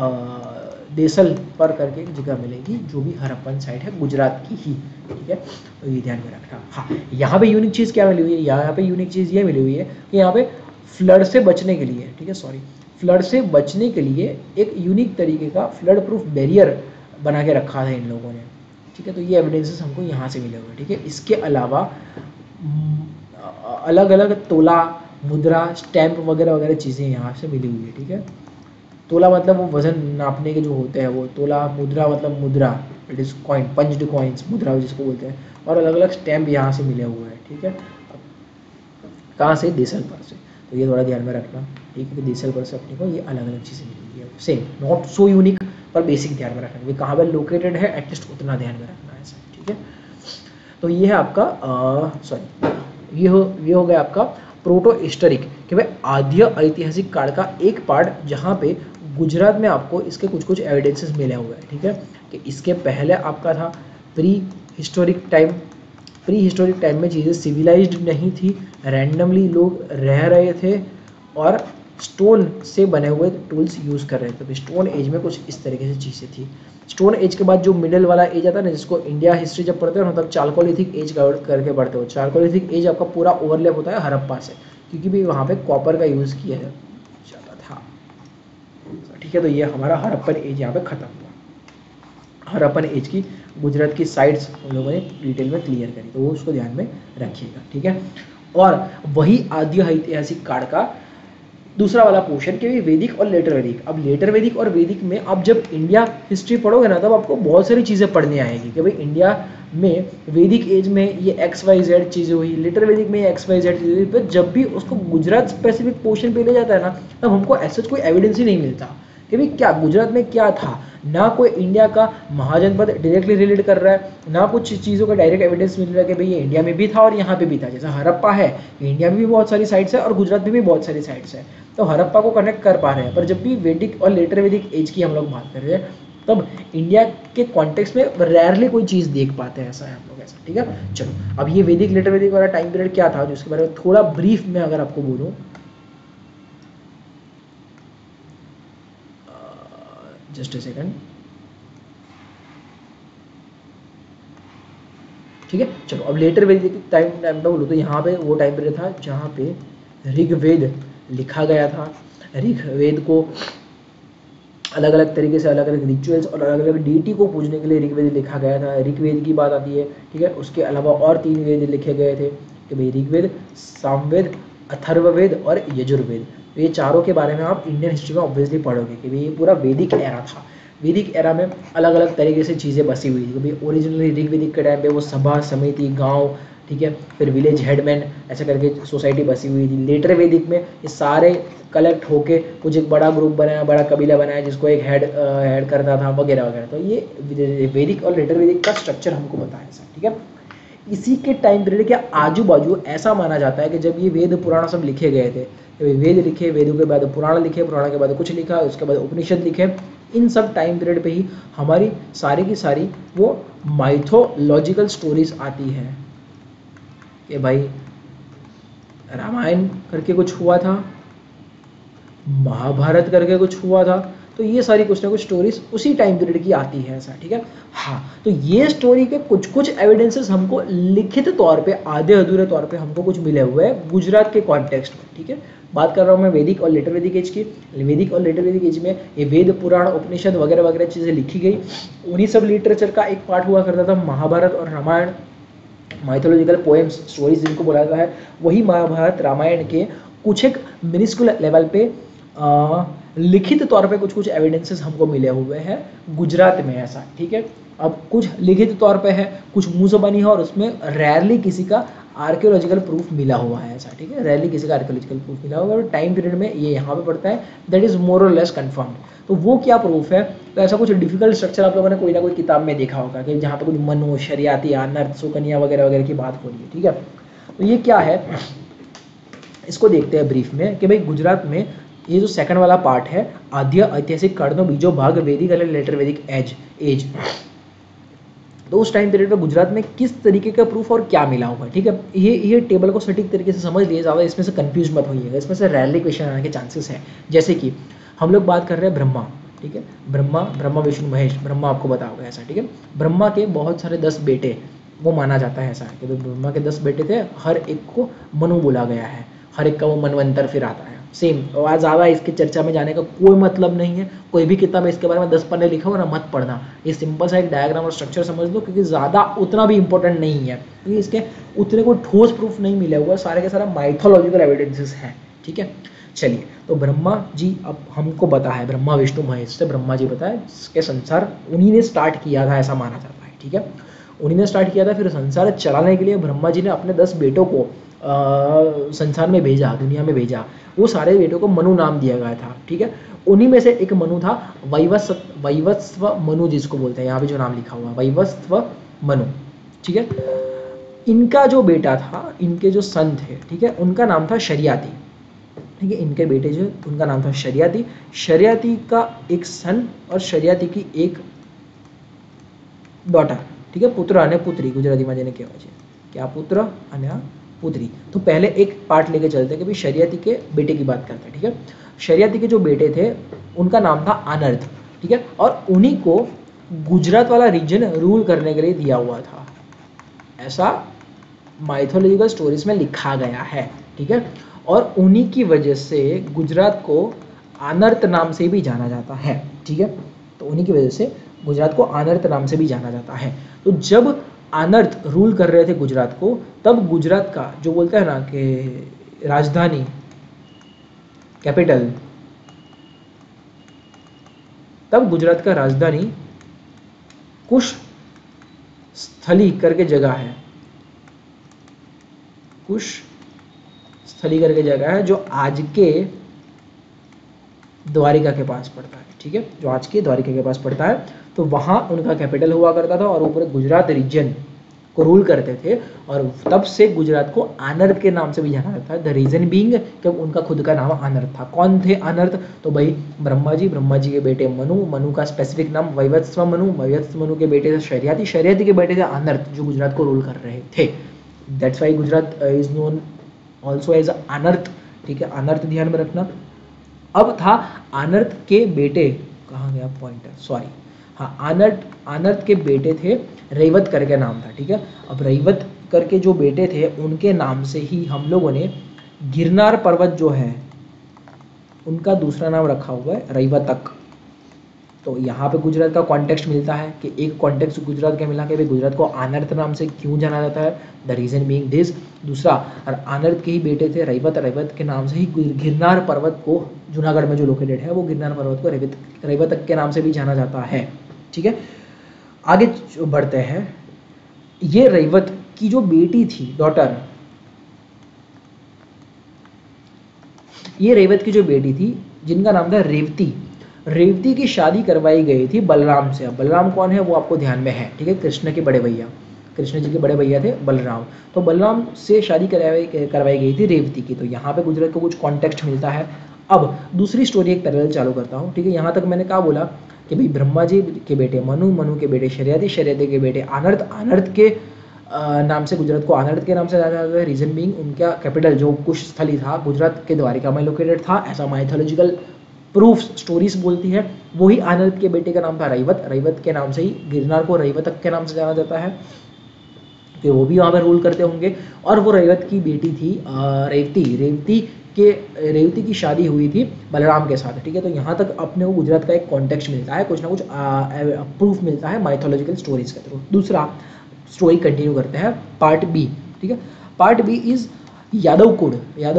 देसल पर करके एक जगह मिलेगी जो भी हड़प्पन साइट है, गुजरात की ही, ठीक है। तो ये ध्यान में रखना। हाँ, यहाँ पे यूनिक चीज़ क्या मिली हुई है, यहाँ पे यूनिक चीज़ ये मिली हुई है कि यहाँ पे फ्लड से बचने के लिए, ठीक है, सॉरी, फ्लड से बचने के लिए एक यूनिक तरीके का फ्लड प्रूफ बैरियर बना के रखा था इन लोगों ने, ठीक है। तो ये एविडेंसेस हमको यहाँ से मिले हुए, ठीक है। इसके अलावा अलग अलग तोला, मुद्रा, स्टैंप वगैरह वगैरह चीज़ें यहाँ से मिली हुई है, ठीक है। तोला मतलब वो वजन नापने के जो होते हैं वो तोला, मुद्रा मतलब मुद्रा, it is coin, punched coins, मुद्रा जिसको बोलते हैं, और अलग अलग स्टैम्प यहाँ से मिले हुए हैं, ठीक है। कहाँ से, देसलपर से। तो ये थोड़ा ध्यान में रखना, ठीक है, कि देसलपर से अपने को ये अलग अलग चीज़ें मिली है, सेम, नॉट सो यूनिक, पर बेसिक ध्यान में रखना, ये कहाँ पर लोकेटेड है एटलीस्ट उतना ध्यान में रखना है, ठीक है। तो ये है आपका सॉरी, ये हो गया आपका प्रोटो हिस्टोरिक, कि भाई आद्य ऐतिहासिक काल का एक पार्ट जहाँ पे गुजरात में आपको इसके कुछ कुछ एविडेंसेस मिले हुए हैं, ठीक है। कि इसके पहले आपका था pre historic time, pre historic time में चीज़ें सिविलाइज्ड नहीं थी, रैंडमली लोग रह रहे थे और स्टोन से बने हुए टूल्स यूज़ कर रहे थे। तो स्टोन एज में कुछ इस तरीके से चीज़ें थी। स्टोन एज के बाद जो मिडिल वाला एज आता है ना, जिसको इंडिया हिस्ट्री जब पढ़ते हो ना, तब चारकोलिथिक एज करके पढ़ते हो। चारकोलिथिक एज आपका पूरा ओवरलैप होता है हड़प्पा से, क्योंकि भी वहाँ पे कॉपर का यूज़ किया जाता था, ठीक है। तो ये हमारा हड़प्पन एज यहाँ पे खत्म हुआ। हड़प्पन एज की गुजरात की साइट्स हम लोगों ने डिटेल में क्लियर करी, तो वो उसको ध्यान में रखिएगा, ठीक है। और वही आद्य ऐतिहासिक काल का दूसरा वाला पोर्शन कि वैदिक और लेटर वैदिक। अब लेटर वैदिक और वैदिक में आप जब इंडिया हिस्ट्री पढ़ोगे ना, तब आपको बहुत सारी चीज़ें पढ़ने आएगी कि भाई इंडिया में वैदिक एज में ये XYZ चीज़ें हुई, लेटर वैदिक में ये XYZ चीज़ें हुई। पर जब भी उसको गुजरात स्पेसिफिक पोर्शन पे ले जाता है ना, तब हमको ऐसा कोई एविडेंस ही नहीं मिलता कि भाई क्या गुजरात में क्या था। ना कोई इंडिया का महाजनपद डायरेक्टली रिलेट कर रहा है, ना कुछ चीज़ों का डायरेक्ट एविडेंस मिल रहा है कि भाई ये इंडिया में भी था और यहाँ पे भी था। जैसा हड़प्पा है, इंडिया में भी बहुत सारी साइट्स है और गुजरात में भी बहुत सारी साइट्स है, तो हड़प्पा को कनेक्ट कर पा रहे हैं। पर जब भी वैदिक और लेटर वैदिक एज की हम लोग बात कर रहे हैं, तब इंडिया के कॉन्टेक्स्ट में रेयरली कोई चीज़ देख पाते हैं, ऐसा है हम लोग, ऐसा, ठीक है। चलो, अब ये वैदिक लेटर वैदिक वाला टाइम पीरियड क्या था, जिसके बारे में थोड़ा ब्रीफ में अगर आपको बोलूँ, जस्ट ए सेकंड, ठीक है। चलो, अब लेटर वैदिक टाइम पे बोलो तो यहाँ पे वो टाइम पीरियड था जहाँ पे ऋग्वेद लिखा गया था। ऋग्वेद को अलग अलग तरीके से अलग अलग रिचुअल्स और अलग अलग डीटी को पूजने के लिए ऋग्वेद लिखा गया था। ऋग्वेद की बात आती है, ठीक है। उसके अलावा और 3 वेद लिखे गए थे कि भाई ऋग्वेद, सामवेद, अथर्ववेद और यजुर्वेद। तो ये चारों के बारे में आप इंडियन हिस्ट्री में ऑब्वियसली पढ़ोगे कि भाई ये पूरा वैदिक एरा था। वैदिक एरा में अलग अलग तरीके से चीज़ें बसी हुई थी। भाई ओरिजिनली ऋग्वेदिक के टाइम पे वो सभा, समिति, गांव, ठीक है, फिर विलेज हेडमैन, ऐसा करके सोसाइटी बसी हुई थी। लेटर वैदिक में ये सारे कलेक्ट होके कुछ एक बड़ा ग्रुप बनाया, बड़ा कबीला बनाया, जिसको एक हेड करता था, वगैरह वगैरह। तो ये वैदिक और लेटर वैदिक का स्ट्रक्चर हमको बताया सर, ठीक है। इसी के टाइम पीरियड के आजू बाजू ऐसा माना जाता है कि जब ये वेद पुराण सब लिखे गए थे, वेद लिखे, वेदों के बाद पुराण लिखे, पुराण के बाद कुछ लिखा, उसके बाद उपनिषद लिखे, इन सब टाइम पीरियड पे ही हमारी सारी की सारी वो माइथोलॉजिकल स्टोरीज आती है कि भाई रामायण करके कुछ हुआ था, महाभारत करके कुछ हुआ था। तो ये सारी कुछ ना कुछ स्टोरीज उसी टाइम पीरियड की आती है, ऐसा, ठीक है। हाँ, तो ये स्टोरी के कुछ कुछ एविडेंसेस हमको लिखित तौर पे, आधे अधूरे तौर पे हमको कुछ मिले हुए हैं गुजरात के कॉन्टेक्स्ट में, ठीक है। बात कर रहा हूँ मैं वैदिक और लेटर वैदिक एज की। वैदिक और लेटर वैदिक एज में ये वेद, पुराण, उपनिषद वगैरह वगैरह चीज़ें लिखी गई। उन्हीं सब लिटरेचर का एक पार्ट हुआ करता था महाभारत और रामायण, माइथोलॉजिकल पोएम्स, स्टोरीज जिनको बोला जाता है। वही महाभारत रामायण के कुछ एक मिनिस्कुलर लेवल पे लिखित तौर पे कुछ कुछ एविडेंसेस हमको मिले हुए हैं गुजरात में ऐसा, ठीक है। अब कुछ लिखित तौर पे है, कुछ मुंह से बनी है, और उसमें रेयरली किसी का आर्कियोलॉजिकल प्रूफ मिला हुआ है ऐसा, ठीक है। रेयरली किसी का आर्कियोलॉजिकल प्रूफ मिला हुआ है, और टाइम पीरियड में ये यहाँ पे पड़ता है, दैट इज मोर और लेस कंफर्म्ड। तो वो क्या प्रूफ है, तो ऐसा कुछ डिफिकल्ट स्ट्रक्चर आप लोगों ने कोई ना कोई किताब में देखा होगा कि जहाँ पे कुछ मनु, शरियाती, अनर्थ, सुकन्या वगैरह वगैरह की बात हो रही है, ठीक है। तो ये क्या है, इसको देखते हैं ब्रीफ में कि भाई गुजरात में ये जो सेकंड वाला पार्ट है, आद्य ऐतिहासिक कारणों बीजो भाग वैदिक और लेटर वैदिक एज, तो उस टाइम पीरियड में गुजरात में किस तरीके का प्रूफ और क्या मिला हुआ है, ठीक है। ये टेबल को सटीक तरीके से समझ लिए, ज़्यादा इसमें से कंफ्यूज मत होइएगा, इसमें से रेयरली क्वेश्चन आने के चांसेस है। जैसे कि हम लोग बात कर रहे हैं ब्रह्मा, ठीक है, ब्रह्मा विष्णु महेश, ब्रह्मा आपको बता होगा ऐसा, ठीक है। ब्रह्मा के बहुत सारे 10 बेटे, वो माना जाता है ऐसा कि ब्रह्मा के 10 बेटे थे, हर एक को मनु बोला गया है, हर एक का वो मनवंतर फिर आता है सेम। और ज़्यादा इसकी चर्चा में जाने का कोई मतलब नहीं है, कोई भी किताब में इसके बारे में 10 पन्ने लिखा हो ना, मत पढ़ना। ये सिंपल सा एक डायग्राम और स्ट्रक्चर समझ लो, क्योंकि ज़्यादा उतना भी इंपॉर्टेंट नहीं है, क्योंकि इसके उतने को ठोस प्रूफ नहीं मिला हुआ, सारे के सारा माइथोलॉजिकल एविडेंसेस हैं, ठीक है। चलिए, तो ब्रह्मा जी अब हमको पता है, ब्रह्मा विष्णु महेश से ब्रह्मा जी पता है, इसके संसार उन्हीं ने स्टार्ट किया था ऐसा माना जाता है, ठीक है। उन्हीं ने स्टार्ट किया था, फिर संसार चलाने के लिए ब्रह्मा जी ने अपने 10 बेटों को संसार में भेजा, दुनिया में भेजा। वो सारे बेटों को मनु नाम दिया गया था, ठीक है। उन्हीं में से एक मनु था वैवस्व मनु, जिसको बोलते हैं, यहाँ पे जो नाम लिखा हुआ है वैवस्व मनु, ठीक है। इनका जो बेटा था, इनके जो सन थे, ठीक है, उनका नाम था शरियाती, ठीक है। इनके बेटे जो, उनका नाम था शरियाती। शरियाती का एक सन और शरियाती की एक डॉटर, ठीक है, पुत्र અને પુત્રી ગુજરાતીમાં જેને કહેવાય છે કે આ પુત્ર અને આ पुत्री। तो पहले एक पार्ट लेके चलते हैं कि भाई शरियाती के बेटे की बात करते हैं, ठीक है। शरियाती के जो बेटे थे उनका नाम था अनर्थ, ठीक है, और उन्हीं को गुजरात वाला रीजन रूल करने के लिए दिया हुआ था, ऐसा माइथोलॉजिकल स्टोरीज में लिखा गया है, ठीक है। और उन्हीं की वजह से गुजरात को अनर्थ नाम से भी जाना जाता है, ठीक है। तो उन्हीं की वजह से गुजरात को अनर्थ नाम से भी जाना जाता है। तो जब अनर्थ रूल कर रहे थे गुजरात को, तब गुजरात का जो बोलता है ना कि राजधानी, कैपिटल, तब गुजरात का राजधानी कुश स्थली करके जगह है, कुश स्थली करके जगह है, जो आज के द्वारिका के पास पड़ता है, ठीक है, जो आज के द्वारिका के पास पड़ता है। तो वहाँ उनका कैपिटल हुआ करता था और वो पूरे गुजरात रीजन को रूल करते थे, और तब से गुजरात को अनर्थ के नाम से भी जाना जाता है। द रीजन बीइंग कि उनका खुद का नाम अनर्थ था। कौन थे अनर्थ, तो भाई ब्रह्मा जी के बेटे मनु, मनु का स्पेसिफिक नाम वैवस्व मनु के बेटे थे शरियाती, शरियाती के बेटे थे अनर्थ, जो गुजरात को रूल कर रहे थे। That's why Gujarat is known also as Anarta, ठीक है, अनर्थ ध्यान में रखना। अब था अनर्थ के बेटे, कहाँ गया पॉइंटर, सॉरी, हाँ, अनर्थ के बेटे थे रैवत करके नाम था, ठीक है। अब रैवत करके जो बेटे थे उनके नाम से ही हम लोगों ने गिरनार पर्वत जो है उनका दूसरा नाम रखा हुआ है रैवतक। तो यहाँ पे गुजरात का कॉन्टेक्स्ट मिलता है कि एक कॉन्टेक्स्ट गुजरात का मिला कि भाई गुजरात को अनर्थ नाम से क्यों जाना जाता है, द रीजन बीइंग दिस। दूसरा, और अनर्थ के ही बेटे थे रैवत के नाम से ही गिरनार पर्वत को, जूनागढ़ में जो लोकेटेड है, वो गिरनार पर्वत को रैवतक के नाम से भी जाना जाता है, ठीक है। आगे बढ़ते हैं। ये रैवत की जो बेटी थी, डॉटर, ये रैवत की जो बेटी थी जिनका नाम था रेवती, रेवती की शादी करवाई गई थी बलराम से। अब बलराम कौन है वो आपको ध्यान में है, ठीक है, कृष्ण के बड़े भैया, कृष्ण जी के बड़े भैया थे बलराम। तो बलराम से शादी करवाई गई थी रेवती की। तो यहाँ पे गुजरात को कुछ कॉन्टेक्स्ट मिलता है। अब दूसरी स्टोरी एक पैरेलल चालू करता हूँ, ठीक है। यहाँ तक मैंने क्या बोला कि भाई ब्रह्मा जी के बेटे मनु, मनु के बेटे शरियाती, शरियाती के बेटे अनर्थ, अनर्थ के नाम से गुजरात को अनर्थ के नाम से जाना जाता है। रीजन बीइंग उनका कैपिटल जो कुश स्थली था गुजरात के द्वारिका में लोकेटेड था, ऐसा माइथोलॉजिकल प्रूफ स्टोरीज बोलती है। वही अनर्थ के बेटे का नाम था रैवत, रैवत के नाम से ही गिरनार को रैवतक के नाम से जाना जाता है, कि वो भी वहाँ पर रूल करते होंगे। और वो रैवत की बेटी थी रेवती की शादी हुई थी बलराम के साथ, ठीक है। तो यहाँ तक अपने को गुजरात का एक कॉन्टेक्स्ट मिलता है, कुछ ना कुछ प्रूफ मिलता है माइथोलॉजिकल स्टोरीज के थ्रू। दूसरा स्टोरी कंटिन्यू करते हैं, पार्ट बी, ठीक है। पार्ट बी इज यादव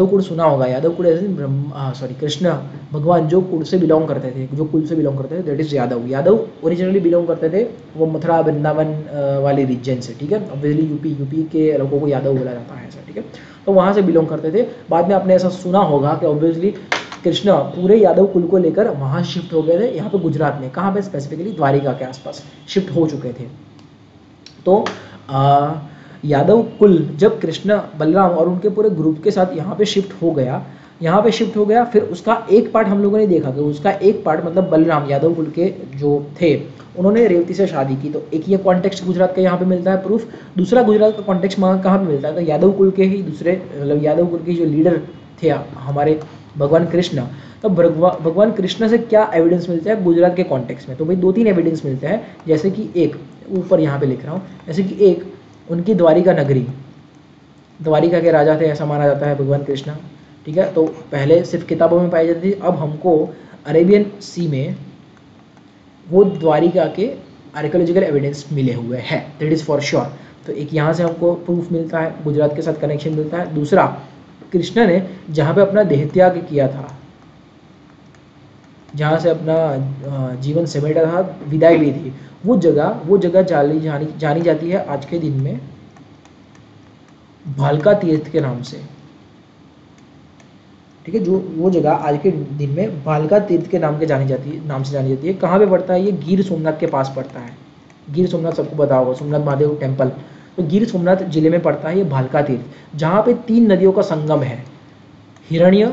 कुल सुना होगा। यादव कुल ऐसे सॉरी कृष्ण भगवान जो कुल से बिलोंग करते थे, जो कुल से बिलोंग करते थे, that is Yadav. Yadav originally belong करते थे वो मथुरा वृंदावन वाले रीजन से, ठीक है। ऑब्वियसली यूपी के लोगों को यादव बोला जाता है ऐसा, ठीक है। तो वहाँ से बिलोंग करते थे। बाद में आपने ऐसा सुना होगा कि ऑब्वियसली कृष्ण पूरे यादव कुल को लेकर वहाँ शिफ्ट हो गए थे, यहाँ पे गुजरात में, कहाँ पे स्पेसिफिकली द्वारिका के आसपास शिफ्ट हो चुके थे। तो यादव कुल जब कृष्ण बलराम और उनके पूरे ग्रुप के साथ यहाँ पे शिफ्ट हो गया, फिर उसका एक पार्ट हम लोगों ने देखा कि उसका एक पार्ट मतलब बलराम यादव कुल के जो थे उन्होंने रेवती से शादी की। तो एक ये कॉन्टेक्स्ट गुजरात का यहाँ पे मिलता है प्रूफ। दूसरा गुजरात का कॉन्टेक्स्ट कहाँ पे मिलता है, तो यादव कुल के ही दूसरे मतलब यादव कुल के जो लीडर थे हमारे भगवान कृष्ण, तो भगवान कृष्ण से क्या एविडेंस मिलता है गुजरात के कॉन्टेक्स्ट में, तो भाई 2-3 एविडेंस मिलते हैं। जैसे कि एक ऊपर यहाँ पे लिख रहा हूँ, जैसे कि एक उनकी द्वारिका नगरी, द्वारिका के राजा थे ऐसा माना जाता है भगवान कृष्ण, ठीक है। तो पहले सिर्फ किताबों में पाई जाती थी, अब हमको अरेबियन सी में वो द्वारिका के आर्कियोलॉजिकल एविडेंस मिले हुए हैं, दैट इज़ फॉर श्योर। तो एक यहाँ से हमको प्रूफ मिलता है, गुजरात के साथ कनेक्शन मिलता है। दूसरा, कृष्ण ने जहाँ पे अपना देहत्याग किया था, जहाँ से अपना जीवन समेटा था, विदाई ली थी, वो जगह जानी जाती है आज के दिन में भालका तीर्थ के नाम से, ठीक है। जो वो जगह आज के दिन में भालका तीर्थ के नाम से जानी जाती है। कहाँ पे पड़ता है ये? गिर सोमनाथ के पास पड़ता है। गिर सोमनाथ सबको पता होगा, सोमनाथ महादेव टेम्पल, तो गिर सोमनाथ जिले में पड़ता है ये भालका तीर्थ, जहाँ पे 3 नदियों का संगम है, हिरण्य,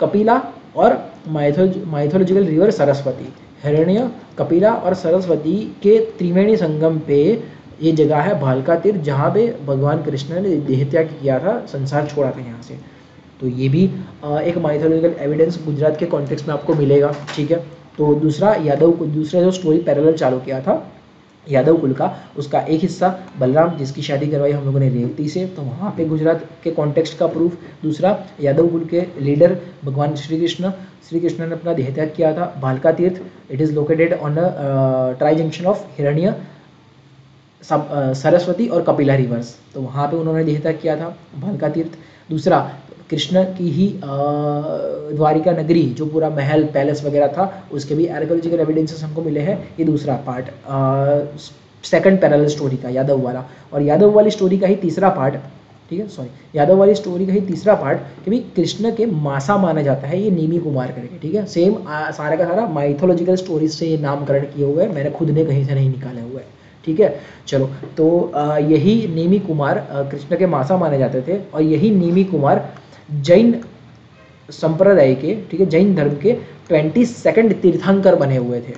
कपिला और माइथोलॉजिकल रिवर सरस्वती। हिरण्य, कपिला और सरस्वती के त्रिवेणी संगम पे ये जगह है भालका तीर्थ, जहाँ पे भगवान कृष्ण ने देहत्याग किया था, संसार छोड़ा था यहाँ से। तो ये भी एक माइथोलॉजिकल एविडेंस गुजरात के कॉन्टेक्स्ट में आपको मिलेगा, ठीक है। तो दूसरा जो स्टोरी पैरेलल चालू किया था यादव कुल का, उसका एक हिस्सा बलराम जिसकी शादी करवाई हम लोगों ने रेवती से, तो वहाँ पे गुजरात के कॉन्टेक्स्ट का प्रूफ। दूसरा, यादव कुल के लीडर भगवान श्री कृष्ण ने अपना देहत्याग किया था Bhalka Tirth, it is located on the tri junction of हिरण्य, सरस्वती और कपिला रिवर्स, तो वहाँ पे उन्होंने देहत्याग किया था भालका तीर्थ। दूसरा, कृष्ण की ही द्वारिका नगरी जो पूरा महल पैलेस वगैरह था, उसके भी आर्कियोलॉजिकल एविडेंसेस हमको मिले हैं। ये दूसरा पार्ट सेकंड पैरेलल स्टोरी का यादव वाला, और यादव वाली स्टोरी का ही तीसरा पार्ट, ठीक है, सॉरी, यादव वाली स्टोरी का ही तीसरा पार्ट कि भाई कृष्ण के मासा माना जाता है ये नेमी कुमार करके, ठीक है। सेम सारा का सारा माइथोलॉजिकल स्टोरीज से ये नामकरण किए हुए हैं, मैंने खुद ने कहीं से नहीं निकाले हुए हैं, ठीक है। चलो, तो यही नेमी कुमार कृष्ण के मासा माने जाते थे, और यही नेमी कुमार जैन संप्रदाय के, ठीक है, जैन धर्म के 22nd तीर्थंकर बने हुए थे,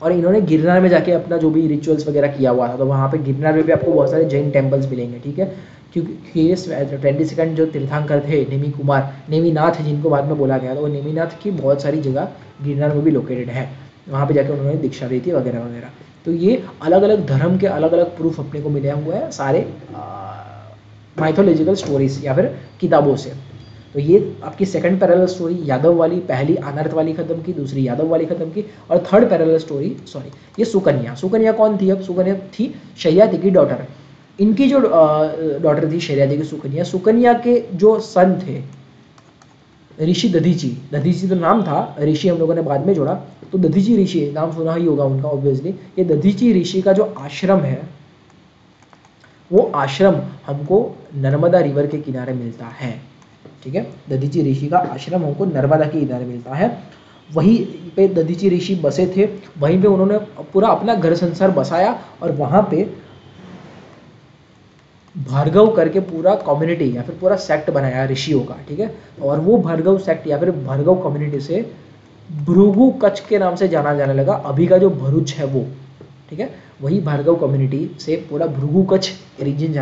और इन्होंने गिरनार में जाके अपना जो भी रिचुअल्स वगैरह किया हुआ था, तो वहाँ पे गिरनार में भी आपको बहुत सारे जैन टेम्पल्स मिलेंगे, ठीक है। क्योंकि ये 22nd जो तीर्थंकर थे नेमी कुमार, नेमीनाथ जिनको बाद में बोला गया, तो वो नेमीनाथ की बहुत सारी जगह गिरनार में भी लोकेटेड है, वहाँ पे जाके उन्होंने दीक्षा दी थी वगैरह वगैरह। तो ये अलग अलग धर्म के अलग अलग प्रूफ अपने को मिले हुए हैं सारे माइथोलॉजिकल स्टोरीज या फिर किताबों से। तो ये आपकी सेकंड पैरेलल स्टोरी यादव वाली, पहली अनर्थ वाली खत्म की, दूसरी यादव वाली खत्म की, और थर्ड पैरेलल स्टोरी सॉरी ये सुकन्या कौन थी? अब सुकन्या थी शैयाती की डॉटर, इनकी जो डॉटर थी शैयाती की सुकन्या के जो सन थे ऋषि दधीची तो नाम था, ऋषि हम लोगों ने बाद में जोड़ा, तो दधीची ऋषि नाम सुना ही होगा उनका ऑब्वियसली। ये दधीची ऋषि का जो आश्रम है, वो आश्रम हमको नर्मदा रिवर के किनारे मिलता है, ठीक है। दधीची ऋषि का आश्रम हमको नर्मदा के किनारे मिलता है, वहीं पे दधीची ऋषि बसे थे, वहीं पे उन्होंने पूरा अपना घर संसार बसाया, और वहां पे भार्गव करके पूरा कम्युनिटी या फिर पूरा सेक्ट बनाया ऋषियों का, ठीक है। और वो भार्गव सेक्ट या फिर भार्गव कम्युनिटी से भृगु कच्छ के नाम से जाना जाने लगा, अभी का जो भरूच है वो, ठीक है, वही भार्गव कम्युनिटी से पूरा भृगु कच्छ रीजन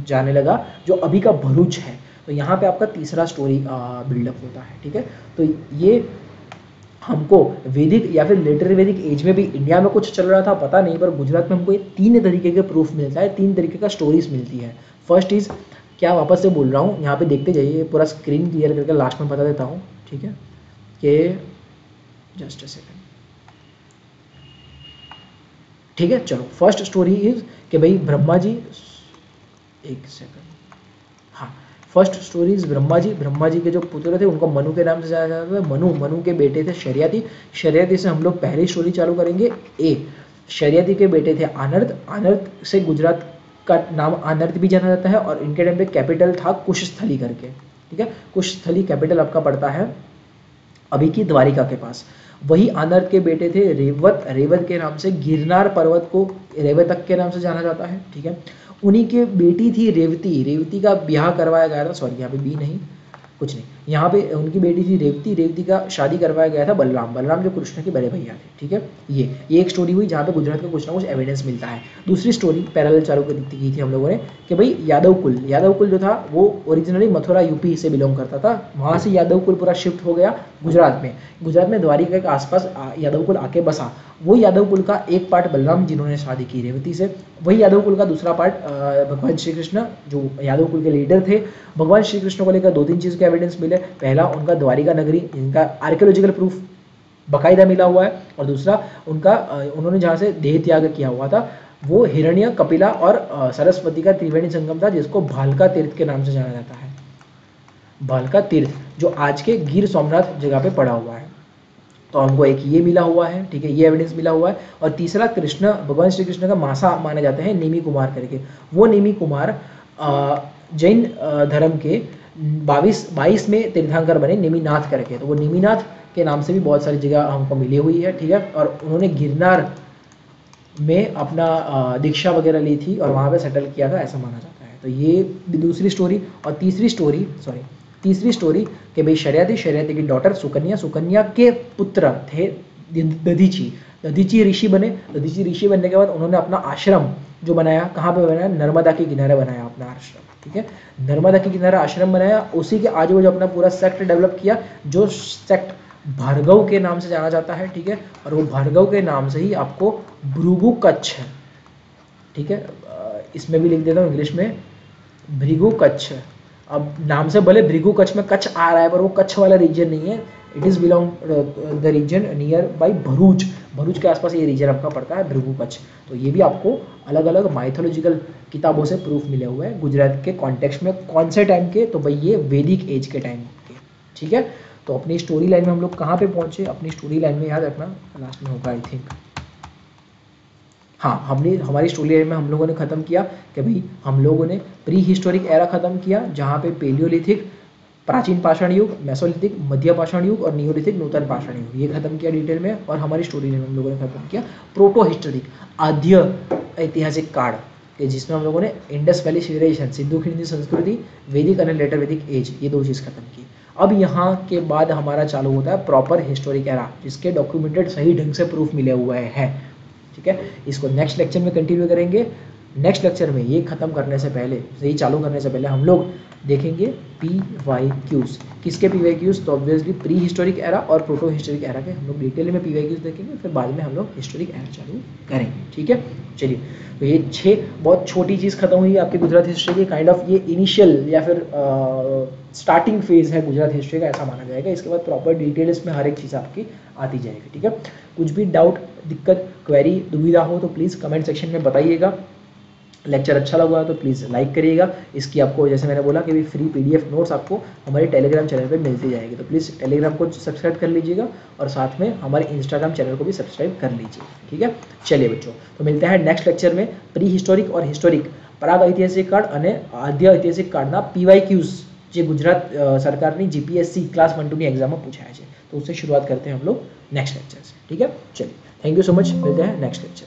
जाने लगा, जो अभी का भरूच है। तो यहाँ पे आपका तीसरा स्टोरी बिल्डअप होता है, ठीक है। तो ये हमको वैदिक या फिर लेटर वैदिक एज में भी इंडिया में कुछ चल रहा था पता नहीं, पर गुजरात में हमको ये 3 तरीके के प्रूफ मिलता है, 3 तरीके का स्टोरीज मिलती है। फर्स्ट इज, क्या वापस से बोल रहा हूँ, यहाँ पे देखते जाइए, पूरा स्क्रीन क्लियर करके लास्ट में बता देता हूँ, ठीक है, कि जस्ट अ सेकंड, ठीक है। चलो, फर्स्ट स्टोरी इज कि भाई ब्रह्मा जी, एक सेकंड, हाँ, फर्स्ट स्टोरीज ब्रह्मा जी के जो पुत्र थे उनको मनु के नाम से जाना जाता था। मनु के बेटे थे शर्यती से हम लोग पहली स्टोरी चालू करेंगे। शर्यती के बेटे थे आनर्त से गुजरात का नाम आनर्त भी जाना जाता है, और इनके टाइम पे कैपिटल था कुशस्थली करके, ठीक है। कुशस्थली कैपिटल आपका पड़ता है अभी की द्वारिका के पास। वही आनर्त के बेटे थे रेवत के नाम से, गिरनार पर्वत को रेवतक के नाम से जाना जाता है, ठीक है। उन्हीं की बेटी थी रेवती का ब्याह करवाया गया था, सॉरी यहाँ पे बी नहीं, कुछ नहीं, यहाँ पे उनकी बेटी थी रेवती का शादी करवाया गया था बलराम जो कृष्ण के बड़े भैया थे, ठीक है। ये एक स्टोरी हुई जहाँ पे गुजरात का कुछ ना कुछ एविडेंस मिलता है। दूसरी स्टोरी पैरेलल चालू की थी हम लोगों ने कि भाई यादव कुल जो था वो ओरिजिनली मथुरा यूपी से बिलोंग करता था, वहाँ से यादव कुल पूरा शिफ्ट हो गया गुजरात में द्वारिका के आसपास यादव कुल आके बसा। वो यादव कुल का एक पार्ट बलराम जिन्होंने शादी की रेवती से, वही यादव कुल का दूसरा पार्ट भगवान श्री कृष्ण जो यादव कुल के लीडर थे। भगवान श्री कृष्ण को लेकर 2-3 चीज़ के एविडेंस मिले। पहला, उनका द्वारिका नगरी, इनका आर्कियोलॉजिकल प्रूफ बाकायदा मिला हुआ है, और दूसरा उनका उन्होंने जहाँ से देह त्याग किया हुआ था वो हिरण्य, कपिला और सरस्वती का त्रिवेणी संगम था, जिसको भालका तीर्थ के नाम से जाना जाता है। भालका तीर्थ जो आज के गिर सोमनाथ जगह पे पड़ा हुआ है। तो हमको एक ये मिला हुआ है, ठीक है, ये एविडेंस मिला हुआ है। और तीसरा, भगवान श्री कृष्ण का मासा माने जाते हैं नेमी कुमार करके। वो नेमी कुमार जैन धर्म के 22 में तीर्थंकर बने नेमीनाथ करके, तो वो नेमीनाथ के नाम से भी बहुत सारी जगह हमको मिली हुई है, ठीक है। और उन्होंने गिरनार में अपना दीक्षा वगैरह ली थी और वहाँ पे सेटल किया था, ऐसा माना जाता है। तो ये दूसरी स्टोरी। और तीसरी स्टोरी कि भाई शर्यती की डॉटर सुकन्या के पुत्र थे दधीची ऋषि बने। दधीची ऋषि बनने के बाद उन्होंने अपना आश्रम जो बनाया, कहाँ पे बनाया, नर्मदा के किनारे बनाया अपना आश्रम, ठीक है। नर्मदा के किनारे आश्रम बनाया, उसी के आजू बाजू अपना पूरा सेक्ट डेवलप किया, जो सेक्ट भार्गव के नाम से जाना जाता है, ठीक है। और वो भार्गव के नाम से ही आपको भृगु कच्छ है, ठीक है। इसमें भी लिख देता हूँ इंग्लिश में, भृगु कच्छ। अब नाम से भले भृगु कच्छ में कच्छ आ रहा है, पर वो कच्छ वाला रीजन नहीं है। It is belong the region near by Bharuch के आसपास ये रीजन आपका पड़ता है, भृगु कच्छ। तो ये भी आपको अलग अलग माइथोलॉजिकल किताबों से प्रूफ मिले हुए हैं गुजरात के कॉन्टेक्स्ट में। कौन से टाइम के, तो भाई ये वैदिक एज के टाइम के, ठीक है। तो अपनी स्टोरी लाइन में हम लोग कहाँ पे पहुंचे, अपनी स्टोरी लाइन में याद रखना लास्ट में होगा आई थिंक, हाँ, हमारी स्टोरी लाइन में हम लोगों ने खत्म किया कि भाई हम लोगों ने प्री हिस्टोरिक एरा खत्म किया, जहाँ पे पेलियोलिथिक प्राचीन पाषाण युग, मेसोलिथिक मध्य पाषाण युग और नियोलिथिक नूतन पाषाण युग, ये खत्म किया डिटेल में। और हमारी स्टोरी लाइन में हम लोगों ने खत्म किया प्रोटो हिस्टोरिक आद्य ऐतिहासिक काल के, जिसमें हम लोगों ने इंडस वैली सिविलाइजेशन, सिंधु खिंडी संस्कृति, वैदिक और लेटर वैदिक एज, ये 2 चीज़ खत्म की। अब यहाँ के बाद हमारा चालू होता है प्रॉपर हिस्टोरिक एरा, जिसके डॉक्यूमेंटेड सही ढंग से प्रूफ मिले हुए हैं, ठीक है। इसको नेक्स्ट लेक्चर में कंटिन्यू करेंगे। नेक्स्ट लेक्चर में ये खत्म करने से पहले, यही चालू करने से पहले हम लोग देखेंगे PYQs। किसके PYQs, तो ऑब्वियसली प्री हिस्टोरिक एरा और प्रोटो हिस्टोरिक एरा के हम लोग डिटेल में PYQs देखेंगे, फिर बाद में हम लोग हिस्टोरिक एरा चालू करेंगे, ठीक है। चलिए, तो ये 6 बहुत छोटी चीज़ खत्म हुई आपकी गुजरात हिस्ट्री की, काइंड ऑफ ये इनिशियल या फिर स्टार्टिंग फेज है गुजरात हिस्ट्री का, ऐसा माना जाएगा। इसके बाद प्रॉपर डिटेल्स में हर एक चीज़ आपकी आती जाएगी, ठीक है। कुछ भी डाउट, दिक्कत, क्वेरी, दुविधा हो तो प्लीज़ कमेंट सेक्शन में बताइएगा। लेक्चर अच्छा लगा तो प्लीज़ लाइक करिएगा। इसकी आपको, जैसे मैंने बोला कि भी फ्री PDF नोट्स आपको हमारे टेलीग्राम चैनल पे मिलती जाएगी, तो प्लीज़ टेलीग्राम को सब्सक्राइब कर लीजिएगा और साथ में हमारे इंस्टाग्राम चैनल को भी सब्सक्राइब कर लीजिए, ठीक है। चलिए बच्चों, तो मिलते हैं नेक्स्ट लेक्चर में। प्री हिस्टोरिक और हिस्टोरिक प्राग ऐतिहासिक काળ અને આદ્ય ऐतिहासिक કાળના PYQs જે ગુજરાત સરકારની GPSC क्लास 1 2 ની एग्जाम में पूछाया है, तो उससे शुरुआत करते हैं हम लोग नेक्स्ट लेक्चर से, ठीक है। चलिए, थैंक यू सो मच, मिलते हैं नेक्स्ट लेक्चर।